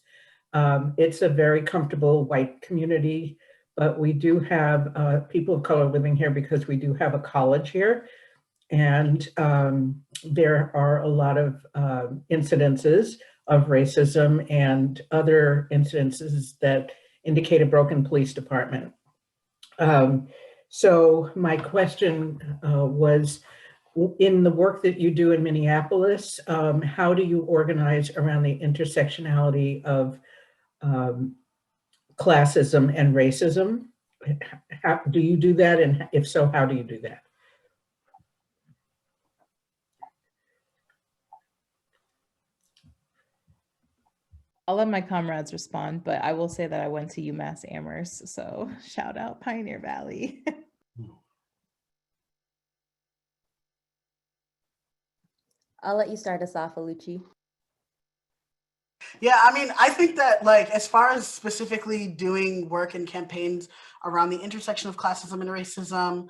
It's a very comfortable white community, but we do have people of color living here because we do have a college here. And there are a lot of incidences of racism and other incidences that indicate a broken police department. So my question was, in the work that you do in Minneapolis, how do you organize around the intersectionality of classism and racism? How do you do that? And if so, how do you do that? I'll let my comrades respond, but I will say that I went to UMass Amherst, so shout out Pioneer Valley. I'll let you start us off, Oluchi. Yeah, I mean, I think that, like, as far as specifically doing work and campaigns around the intersection of classism and racism,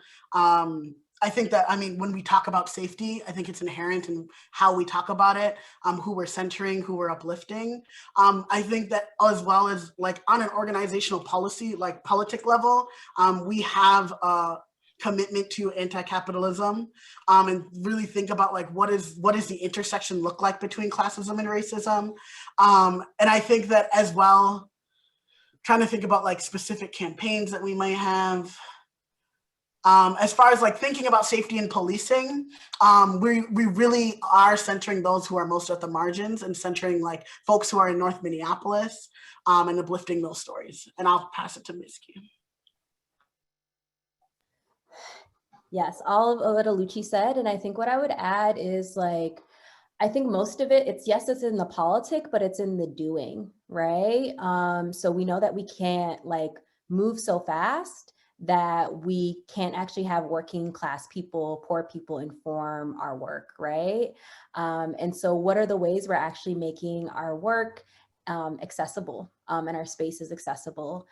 I think that, I mean, when we talk about safety, I think it's inherent in how we talk about it, who we're centering, who we're uplifting. I think that as well as like on an organizational policy, like politic level, we have a commitment to anti-capitalism, and really think about like what does the intersection look like between classism and racism. And I think that as well, trying to think about like specific campaigns that we might have. As far as like thinking about safety and policing, we really are centering those who are most at the margins and centering like folks who are in North Minneapolis, and uplifting those stories. And I'll pass it to Miski. Yes, all of what Oluchi said. And I think what I would add is like, I think most of it, it's in the politic, but it's in the doing, right? So we know that we can't like move so fast that we can't actually have working class people, poor people inform our work, right? And so what are the ways we're actually making our work accessible, and our spaces accessible?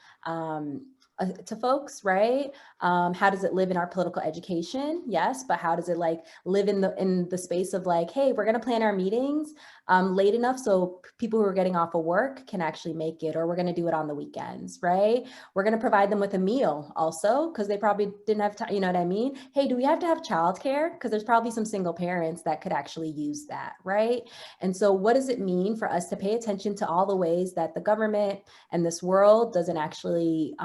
to folks, right? How does it live in our political education? Yes, but how does it like live in the space of like, hey, we're gonna plan our meetings late enough so people who are getting off of work can actually make it, or we're gonna do it on the weekends, right? We're gonna provide them with a meal also, because they probably didn't have time, you know what I mean? Hey, do we have to have childcare? Because there's probably some single parents that could actually use that, right? And so what does it mean for us to pay attention to all the ways that the government and this world doesn't actually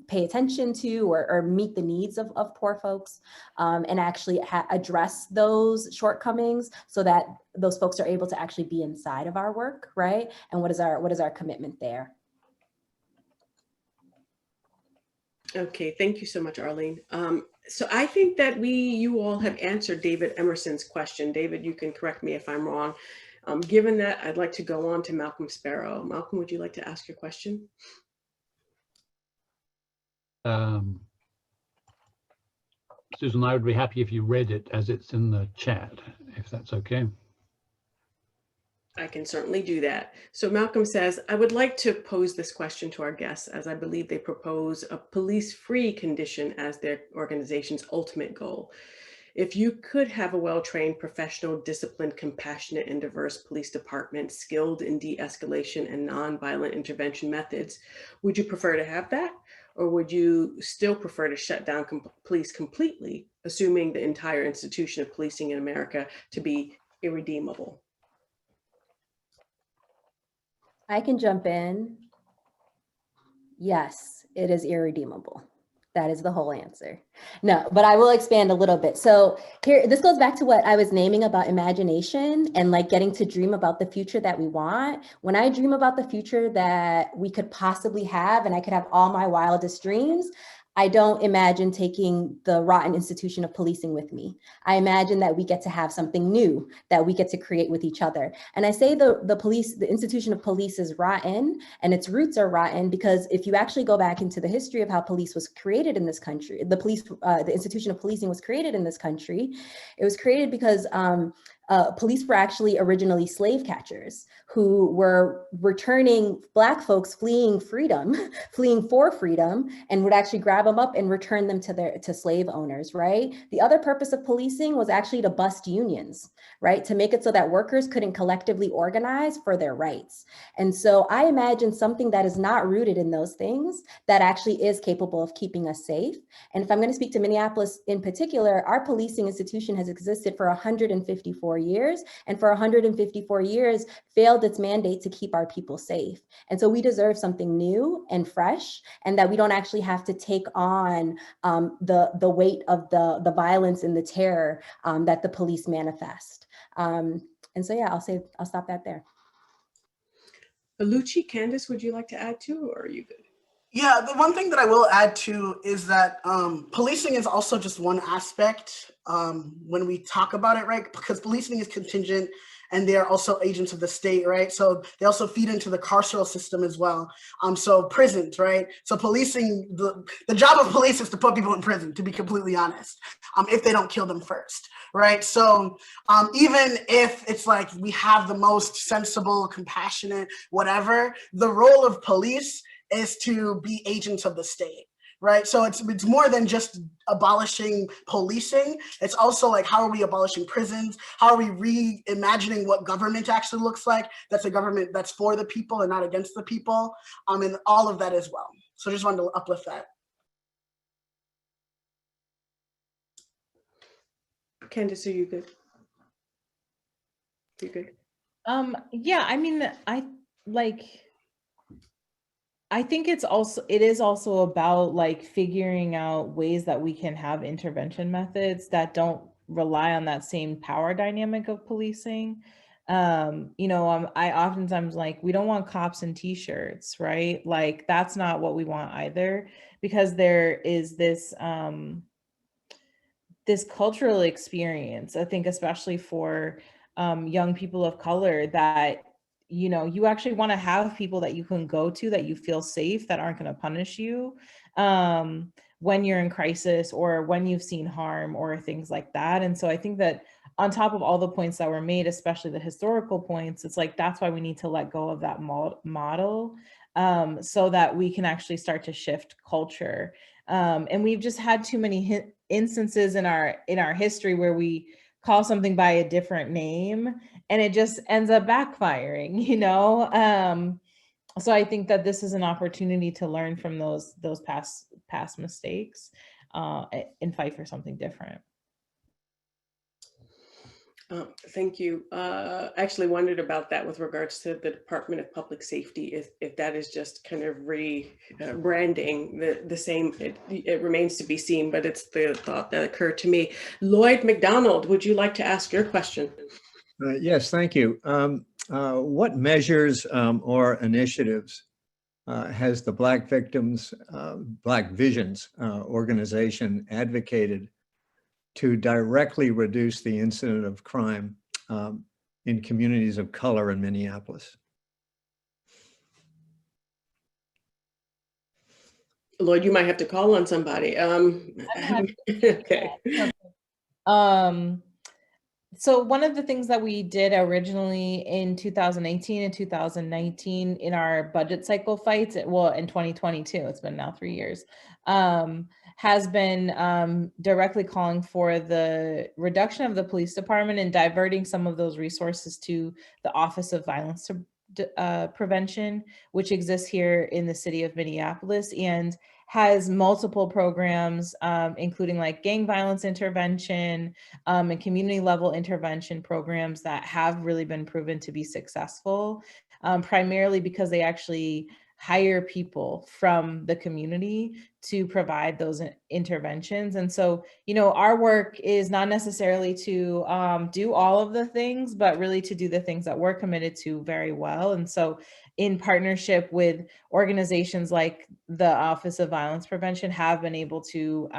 pay attention to or meet the needs of poor folks, and actually address those shortcomings so that those folks are able to actually be inside of our work, right? And what is our commitment there? Okay, thank you so much, Arlene. So I think that you all have answered David Emerson's question. David, you can correct me if I'm wrong. Given that, I'd like to go on to Malcolm Sparrow. Malcolm, would you like to ask your question? Susan, I would be happy if you read it as it's in the chat, if that's okay. I can certainly do that. So Malcolm says, I would like to pose this question to our guests, as I believe they propose a police-free condition as their organization's ultimate goal. If you could have a well-trained, professional, disciplined, compassionate, and diverse police department skilled in de-escalation and non-violent intervention methods, would you prefer to have that? Or would you still prefer to shut down police completely, assuming the entire institution of policing in America to be irredeemable? I can jump in. Yes, it is irredeemable. That is the whole answer. No, but I will expand a little bit. So here, this goes back to what I was naming about imagination and like getting to dream about the future that we want. When I dream about the future that we could possibly have, and I could have all my wildest dreams, I don't imagine taking the rotten institution of policing with me. I imagine that we get to have something new that we get to create with each other. And I say the institution of police is rotten and its roots are rotten because if you actually go back into the history of how police was created in this country, the institution of policing was created in this country. It was created because police were actually originally slave catchers who were returning Black folks fleeing freedom, fleeing for freedom, and would actually grab them up and return them to slave owners, right? The other purpose of policing was actually to bust unions, right? To make it so that workers couldn't collectively organize for their rights. And so I imagine something that is not rooted in those things that actually is capable of keeping us safe. And if I'm going to speak to Minneapolis in particular, our policing institution has existed for 154 years, and for 154 years failed its mandate to keep our people safe. And so we deserve something new and fresh, and that we don't actually have to take on the weight of the violence and the terror that the police manifest. And so yeah, I'll stop that there. Oluchi, Candace, would you like to add to, or are you good? Yeah, the one thing that I will add to is that policing is also just one aspect when we talk about it, right? Because policing is contingent and they are also agents of the state, right? So they also feed into the carceral system as well. So prisons, right? So policing, the job of police is to put people in prison, to be completely honest, if they don't kill them first, right? So even if it's like we have the most sensible, compassionate, whatever, the role of police is to be agents of the state, right? So it's more than just abolishing policing. It's also like, how are we abolishing prisons? How are we reimagining what government actually looks like? That's a government that's for the people and not against the people, and all of that as well. So just wanted to uplift that. Candace, are you good? You good? Yeah, I mean, I think it is also about like figuring out ways that we can have intervention methods that don't rely on that same power dynamic of policing. I oftentimes like, we don't want cops in t-shirts, right? Like that's not what we want either, because there is this this cultural experience, I think, especially for young people of color, that you actually want to have people that you can go to, that you feel safe, that aren't going to punish you when you're in crisis or when you've seen harm or things like that. And so I think that on top of all the points that were made, especially the historical points, it's like, that's why we need to let go of that model so that we can actually start to shift culture. And we've just had too many instances in our history where we call something by a different name and it just ends up backfiring, you know? So I think that this is an opportunity to learn from those past mistakes and fight for something different. Thank you. I actually wondered about that with regards to the Department of Public Safety, if that is just kind of rebranding the same. It remains to be seen, but it's the thought that occurred to me. Lloyd McDonald, would you like to ask your question? Yes, thank you. What measures or initiatives has the Black Victims, Black Visions organization advocated to directly reduce the incidence of crime in communities of color in Minneapolis? Lloyd, you might have to call on somebody. Okay. So one of the things that we did originally in 2018 and 2019 in our budget cycle fights, well, in 2022, it's been now 3 years, has been directly calling for the reduction of the police department and diverting some of those resources to the Office of Violence Prevention, which exists here in the city of Minneapolis and has multiple programs, including like gang violence intervention and community level intervention programs that have really been proven to be successful, primarily because they actually hire people from the community to provide those interventions. And so, you know, our work is not necessarily to do all of the things, but really to do the things that we're committed to very well. And so in partnership with organizations like the Office of Violence Prevention have been able to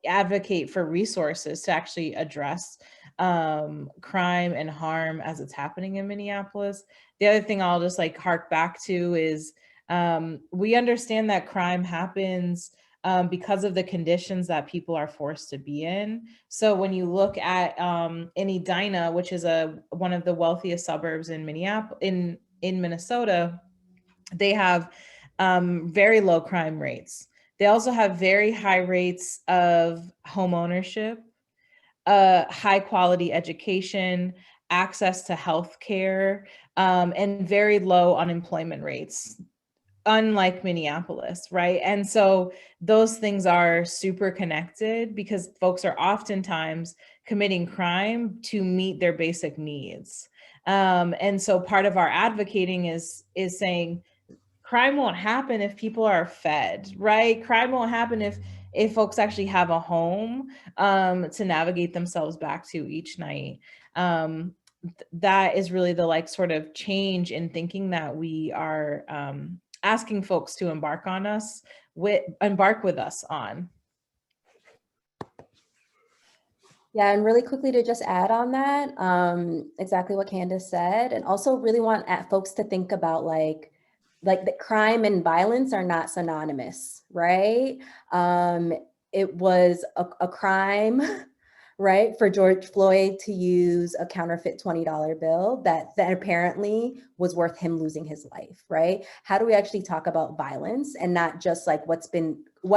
advocate for resources to actually address crime and harm as it's happening in Minneapolis. The other thing I'll just like hark back to is we understand that crime happens because of the conditions that people are forced to be in. So when you look at in Edina, which is one of the wealthiest suburbs in Minneapolis, in Minnesota, they have very low crime rates. They also have very high rates of home ownership, high quality education, access to health care, and very low unemployment rates, unlike Minneapolis, right? And so those things are super connected because folks are oftentimes committing crime to meet their basic needs. And so part of our advocating is saying crime won't happen if people are fed, right? Crime won't happen if folks actually have a home to navigate themselves back to each night. That is really the like sort of change in thinking that we are asking folks to embark with us on. Yeah, and really quickly to just add on that, exactly what Candace said, and also really want folks to think about like that crime and violence are not synonymous, right? It was a crime, right, for George Floyd to use a counterfeit $20 bill that apparently was worth him losing his life, right? How do we actually talk about violence and not just like what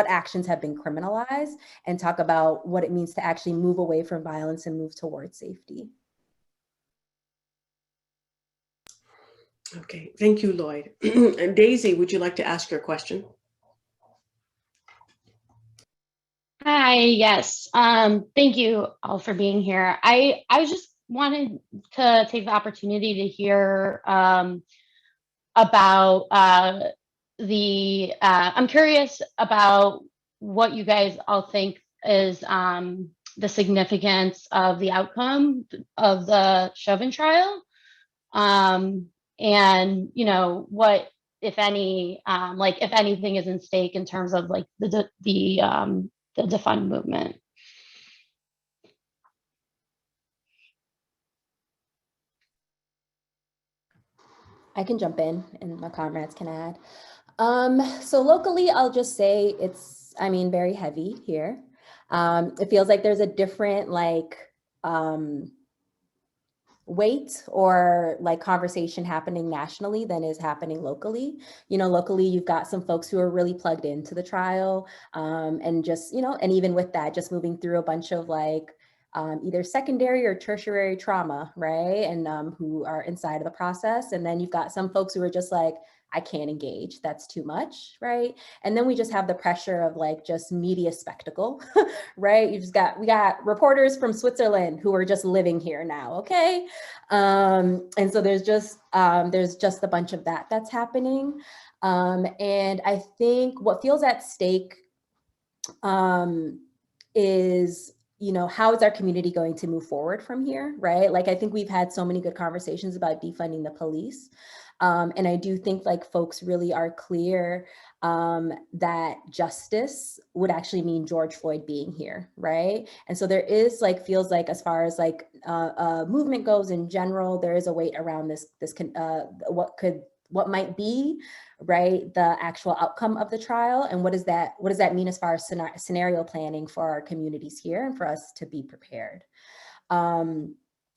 actions have been criminalized, and talk about what it means to actually move away from violence and move towards safety? Okay, thank you, Lloyd. And Daisy, would you like to ask your question? Hi, yes. Thank you all for being here. I just wanted to take the opportunity to hear about I'm curious about what you guys all think is the significance of the outcome of the Chauvin trial. And, you know, what, if any, like if anything is in stake in terms of like the defund movement. I can jump in and my comrades can add. So locally, I'll just say it's, I mean, very heavy here. It feels like there's a different like weight or like conversation happening nationally than is happening locally. Locally, you've got some folks who are really plugged into the trial, and just, and even with that, just moving through a bunch of like either secondary or tertiary trauma, right? And who are inside of the process. And then you've got some folks who are just like, I can't engage, that's too much, right? And then we just have the pressure of like just media spectacle, right? We got reporters from Switzerland who are just living here now, okay? And so there's just a bunch of that's happening. And I think what feels at stake is, how is our community going to move forward from here, right? Like, I think we've had so many good conversations about defunding the police. And I do think like folks really are clear that justice would actually mean George Floyd being here, right? And so there is like, feels like as far as like movement goes in general, there is a weight around what might be, right, the actual outcome of the trial, and what does that mean as far as scenario planning for our communities here and for us to be prepared.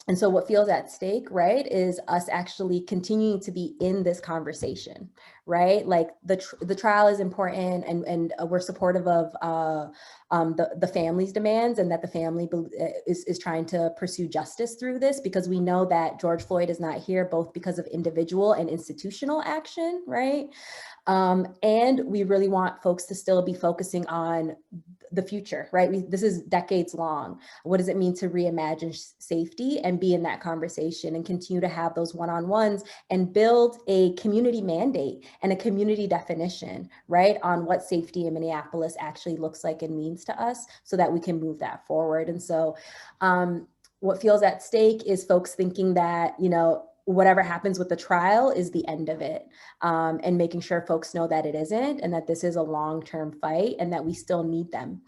And so what feels at stake, right, is us actually continuing to be in this conversation, right? Like the trial is important, and we're supportive of the family's demands, and that the family is trying to pursue justice through this, because we know that George Floyd is not here both because of individual and institutional action, right? And we really want folks to still be focusing on the future, right? This is decades long. What does it mean to reimagine safety and be in that conversation and continue to have those one-on-ones and build a community mandate and a community definition, right, on what safety in Minneapolis actually looks like and means to us, so that we can move that forward. And so what feels at stake is folks thinking that, whatever happens with the trial is the end of it, and making sure folks know that it isn't, and that this is a long-term fight, and that we still need them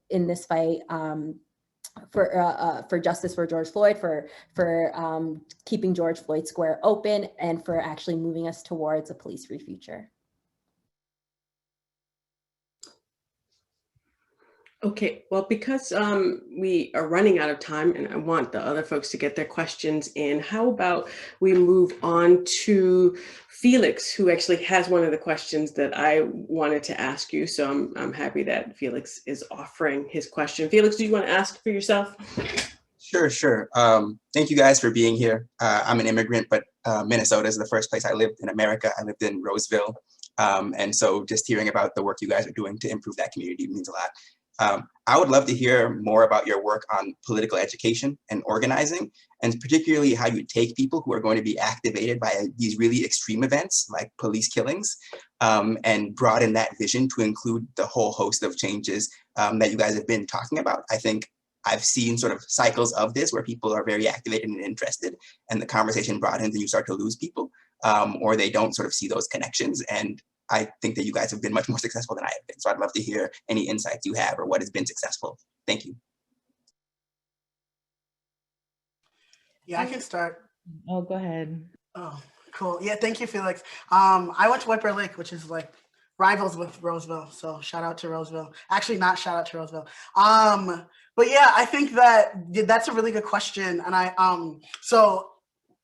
in this fight for justice for George Floyd, for keeping George Floyd Square open, and for actually moving us towards a police-free future. Okay, well, because we are running out of time and I want the other folks to get their questions in, how about we move on to Felix, who actually has one of the questions that I wanted to ask you. So I'm happy that Felix is offering his question. Felix, do you want to ask for yourself? Sure. Thank you guys for being here. I'm an immigrant, but Minnesota is the first place I lived in America. I lived in Roseville. And so just hearing about the work you guys are doing to improve that community means a lot. I would love to hear more about your work on political education and organizing, and particularly how you take people who are going to be activated by these really extreme events like police killings, and broaden that vision to include the whole host of changes that you guys have been talking about. I think I've seen sort of cycles of this where people are very activated and interested, and the conversation broadens and you start to lose people, or they don't sort of see those connections. And I think that you guys have been much more successful than I have been. So I'd love to hear any insights you have or what has been successful. Thank you. Yeah, I can start. Oh, go ahead. Oh, cool. Yeah, thank you, Felix. I went to White Bear Lake, which is like rivals with Roseville. So shout out to Roseville. Actually, not shout out to Roseville. But yeah, I think that's a really good question. And so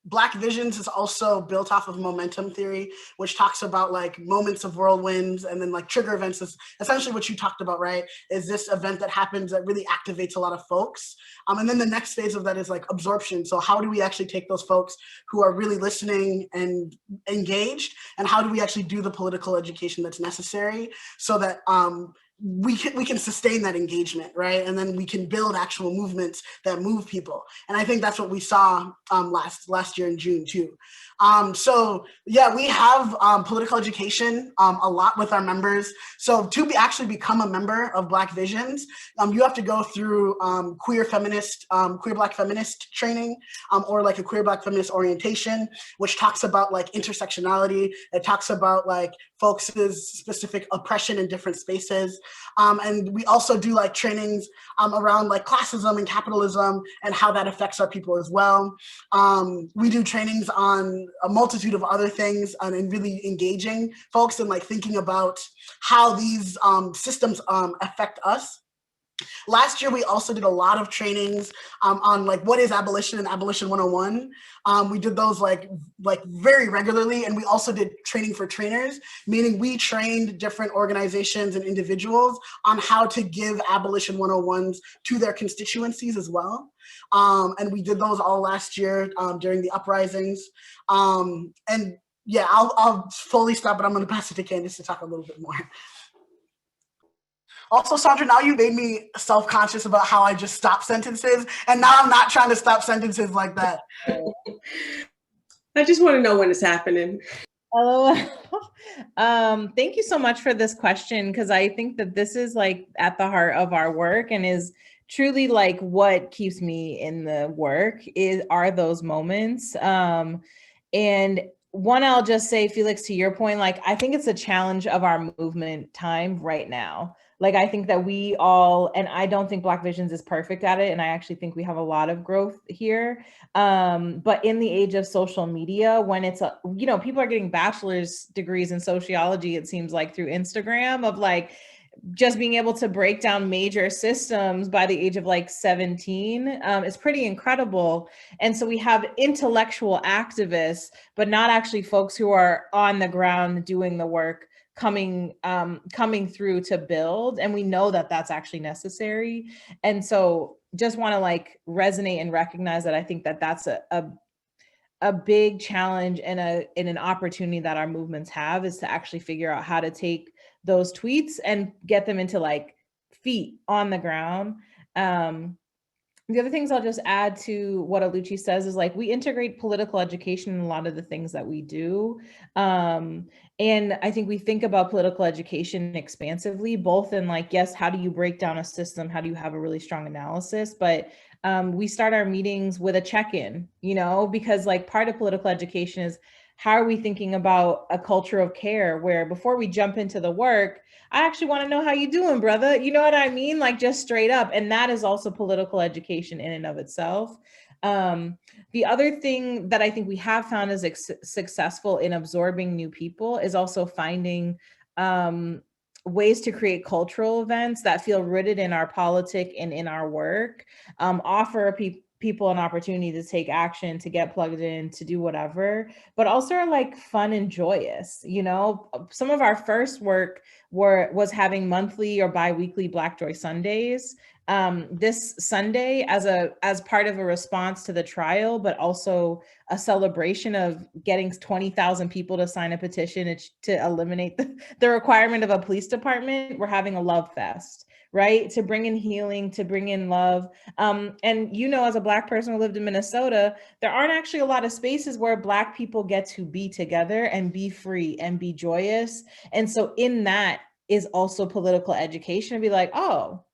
Black Visions is also built off of momentum theory, which talks about like moments of whirlwinds, and then like trigger events is essentially what you talked about, right? Is this event that happens that really activates a lot of folks. And then the next phase of that is like absorption. So how do we actually take those folks who are really listening and engaged, and how do we actually do the political education that's necessary so that we can sustain that engagement, right? And then we can build actual movements that move people. And I think that's what we saw last year in June too. So yeah, we have political education a lot with our members. So to actually become a member of Black Visions, you have to go through queer Black feminist training, or like a queer Black feminist orientation, which talks about like intersectionality. It talks about like folks' specific oppression in different spaces. And we also do like trainings around like classism and capitalism and how that affects our people as well. We do trainings on a multitude of other things, and really engaging folks and like thinking about how these systems affect us. Last year, we also did a lot of trainings on like what is abolition and Abolition 101. We did those like very regularly, and we also did training for trainers, meaning we trained different organizations and individuals on how to give Abolition 101s to their constituencies as well. And we did those all last year during the uprisings. And yeah, I'll fully stop, but I'm going to pass it to Candace to talk a little bit more. Also, Sandra, now you made me self-conscious about how I just stop sentences, and now I'm not trying to stop sentences like that. I just want to know when it's happening. Hello. Thank you so much for this question, because I think that this is like at the heart of our work and is truly like what keeps me in the work are those moments. And one, I'll just say, Felix, to your point, like, I think it's a challenge of our movement time right now. Like, I think that we all, and I don't think Black Visions is perfect at it, and I actually think we have a lot of growth here. But in the age of social media, when it's, people are getting bachelor's degrees in sociology, it seems like through Instagram, of like, just being able to break down major systems by the age of like 17 is pretty incredible. And so we have intellectual activists, but not actually folks who are on the ground doing the work, coming through to build. And we know that that's actually necessary. And so just want to like resonate and recognize that I think that that's a big challenge and an opportunity that our movements have, is to actually figure out how to take those tweets and get them into like feet on the ground. The other things I'll just add to what Oluchi says is like, we integrate political education in a lot of the things that we do. And I think we think about political education expansively, both in like, yes, how do you break down a system? How do you have a really strong analysis? But we start our meetings with a check-in, because like part of political education is, how are we thinking about a culture of care, where before we jump into the work, I actually want to know how you doing, brother. You know what I mean? Like, just straight up. And that is also political education in and of itself. The other thing that I think we have found is successful in absorbing new people is also finding ways to create cultural events that feel rooted in our politic and in our work, offer people an opportunity to take action, to get plugged in, to do whatever, but also are like fun and joyous. Some of our first work was having monthly or bi-weekly Black Joy Sundays. This Sunday, as part of a response to the trial, but also a celebration of getting 20,000 people to sign a petition to eliminate the requirement of a police department, we're having a love fest, right? To bring in healing, to bring in love. And as a Black person who lived in Minnesota, there aren't actually a lot of spaces where Black people get to be together and be free and be joyous. And so in that is also political education, to be like, oh,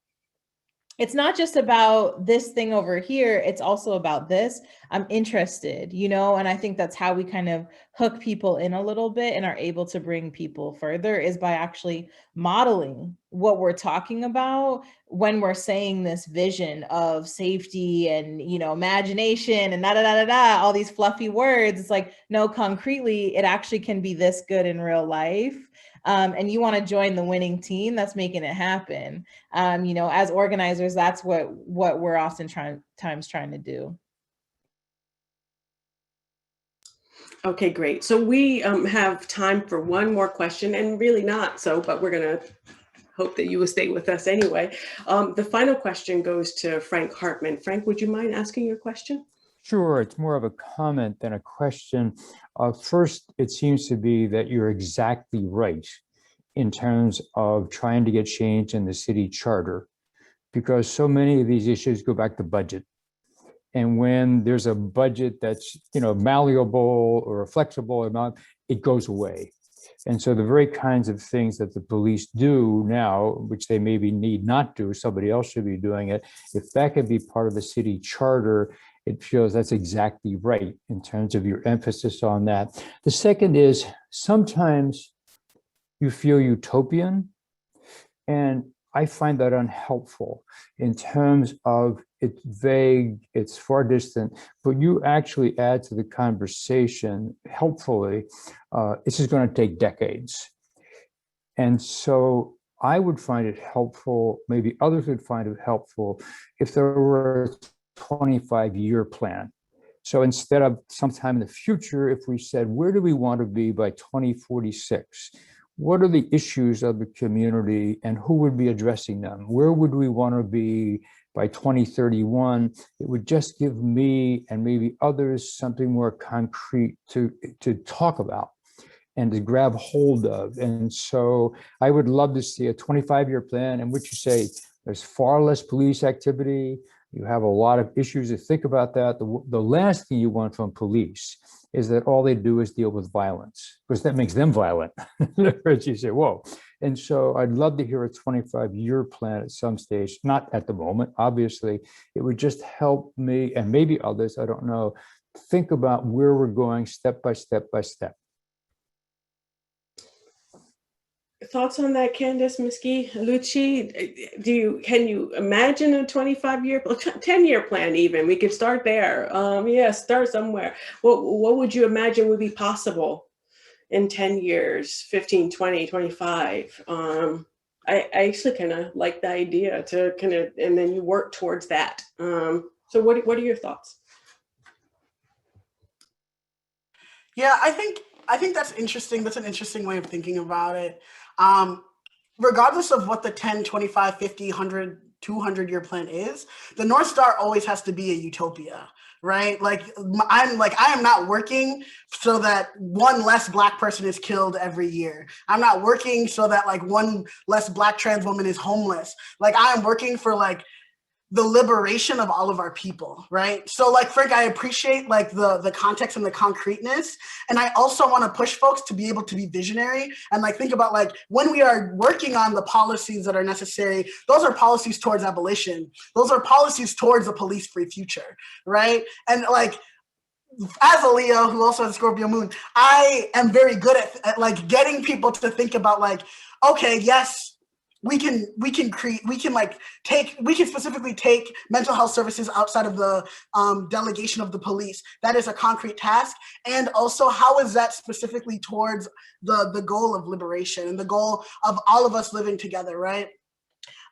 it's not just about this thing over here, it's also about this. I'm interested, and I think that's how we kind of hook people in a little bit and are able to bring people further, is by actually modeling what we're talking about when we're saying this vision of safety and, imagination and all these fluffy words. It's like, no, concretely, it actually can be this good in real life. And you want to join the winning team that's making it happen. As organizers, that's what we're often trying to do. Okay, great. So we have time for one more question, and really not so, but we're going to hope that you will stay with us anyway. The final question goes to Frank Hartman. Frank, would you mind asking your question? Sure, it's more of a comment than a question. First, it seems to be that you're exactly right in terms of trying to get change in the city charter, because so many of these issues go back to budget. And when there's a budget that's, malleable or a flexible amount, it goes away. And so the very kinds of things that the police do now, which they maybe need not do, somebody else should be doing it. If that could be part of the city charter, it feels that's exactly right in terms of your emphasis on that. The second is, sometimes you feel utopian, and I find that unhelpful in terms of it's vague, it's far distant, but you actually add to the conversation helpfully, this is going to take decades. And so I would find it helpful, maybe others would find it helpful, if there were a 25-year plan. So instead of sometime in the future, if we said, where do we want to be by 2046? What are the issues of the community and who would be addressing them? Where would we want to be by 2031? It would just give me and maybe others something more concrete to talk about and to grab hold of. And so I would love to see a 25-year plan in which you say there's far less police activity. You have a lot of issues to think about that. The last thing you want from police is that all they do is deal with violence, because that makes them violent. You say, whoa. And so I'd love to hear a 25-year plan at some stage, not at the moment, obviously. It would just help me and maybe others, I don't know, think about where we're going step by step by step. Thoughts on that, Candace, Miski, Oluchi? Can you imagine a 25-year, 10-year plan even? We could start there. Yeah, start somewhere. What would you imagine would be possible in 10 years, 15, 20, 25? I actually kind of like the idea to kind of, and then you work towards that. So what are your thoughts? Yeah, I think that's interesting. That's an interesting way of thinking about it. Regardless of what the 10, 25, 50, 100, 200-year plan is, the North Star always has to be a utopia, right? I am not working so that one less Black person is killed every year. I'm not working so that one less Black trans woman is homeless. I am working for the liberation of all of our people, right? So Frank, I appreciate the context and the concreteness. And I also want to push folks to be able to be visionary and think about when we are working on the policies that are necessary, those are policies towards abolition. Those are policies towards a police-free future, right? And as a Leo who also has a Scorpio moon, I am very good at getting people to think about okay, yes, we can specifically take mental health services outside of the delegation of the police. That is a concrete task. And also, how is that specifically towards the goal of liberation and the goal of all of us living together, right?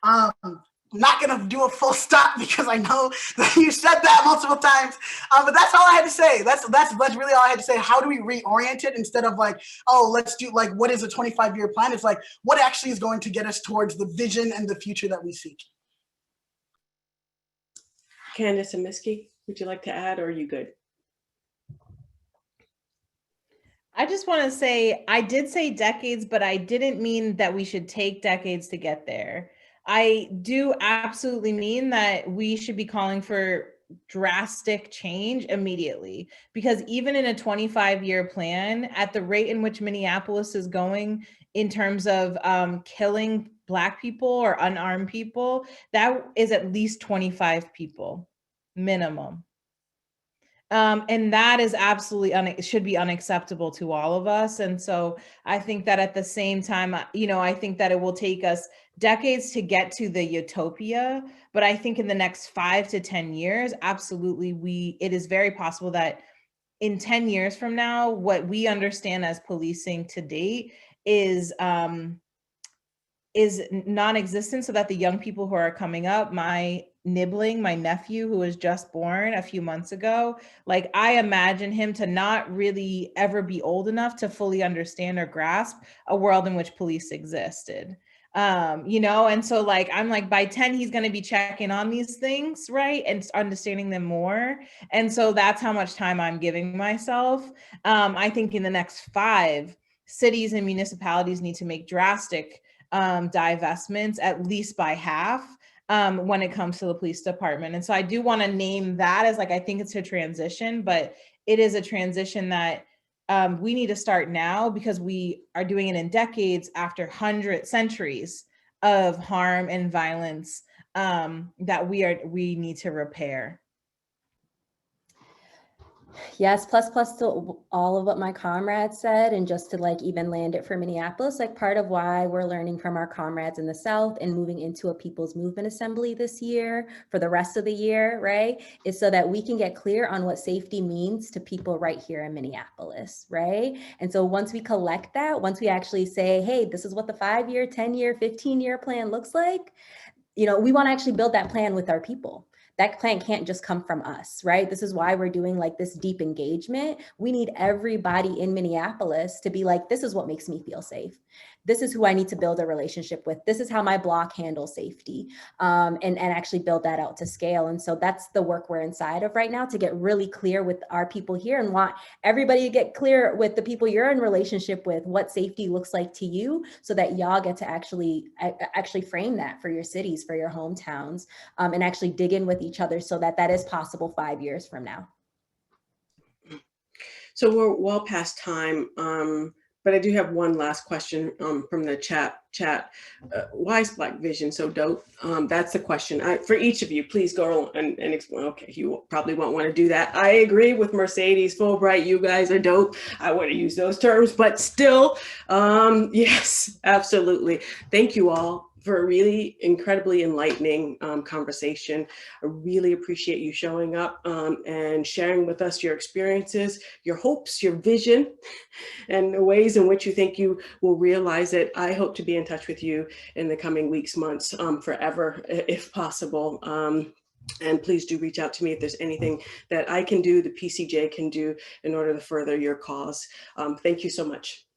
I'm not gonna do a full stop because I know that you said that multiple times, but that's all I had to say. That's really all I had to say. How do we reorient it instead of oh, let's do what is a 25-year plan? It's what actually is going to get us towards the vision and the future that we seek. Candace and Miski, would you like to add, or are you good? I just want to say, I did say decades, but I didn't mean that we should take decades to get there. I do absolutely mean that we should be calling for drastic change immediately, because even in a 25-year plan, at the rate in which Minneapolis is going in terms of killing Black people or unarmed people, that is at least 25 people minimum. And that is absolutely should be unacceptable to all of us. And so I think that at the same time, I think that it will take us decades to get to the utopia, but I think in the next 5 to 10 years, absolutely, it is very possible that in 10 years from now, what we understand as policing to date is non-existent, so that the young people who are coming up, my nephew who was just born a few months ago, I imagine him to not really ever be old enough to fully understand or grasp a world in which police existed. And so I'm by 10, he's going to be checking on these things, right? And understanding them more. And so that's how much time I'm giving myself. I think in the next 5, cities and municipalities need to make drastic divestments, at least by half, when it comes to the police department. And so I do want to name that as I think it's a transition, but it is a transition that we need to start now, because we are doing it in decades after centuries of harm and violence that we need to repair. Yes, plus to all of what my comrades said, and just to like even land it for Minneapolis, like part of why we're learning from our comrades in the South and moving into a People's Movement Assembly this year for the rest of the year, right, is so that we can get clear on what safety means to people right here in Minneapolis, right? And so once we collect that, once we actually say, hey, this is what the 5-year, 10-year, 15-year plan looks like, you know, we want to actually build that plan with our people. That plan can't just come from us, right? This is why we're doing like this deep engagement. We need everybody in Minneapolis to be like, this is what makes me feel safe. This is who I need to build a relationship with. This is how my block handles safety, and actually build that out to scale. And so that's the work we're inside of right now, to get really clear with our people here, and want everybody to get clear with the people you're in relationship with, what safety looks like to you, so that y'all get to actually frame that for your cities, for your hometowns, and actually dig in with each other so that that is possible 5 years from now. So we're well past time, but I do have one last question from the chat. Why is Black Vision so dope? That's the question. For each of you, please go and explain. Okay, you probably won't want to do that. I agree with Mercedes Fulbright. You guys are dope. I want to use those terms, but still, yes, absolutely. Thank you all for a really incredibly enlightening conversation. I really appreciate you showing up and sharing with us your experiences, your hopes, your vision, and the ways in which you think you will realize it. I hope to be in touch with you in the coming weeks, months, forever, if possible. And please do reach out to me if there's anything that I can do, the PCJ can do, in order to further your cause. Thank you so much.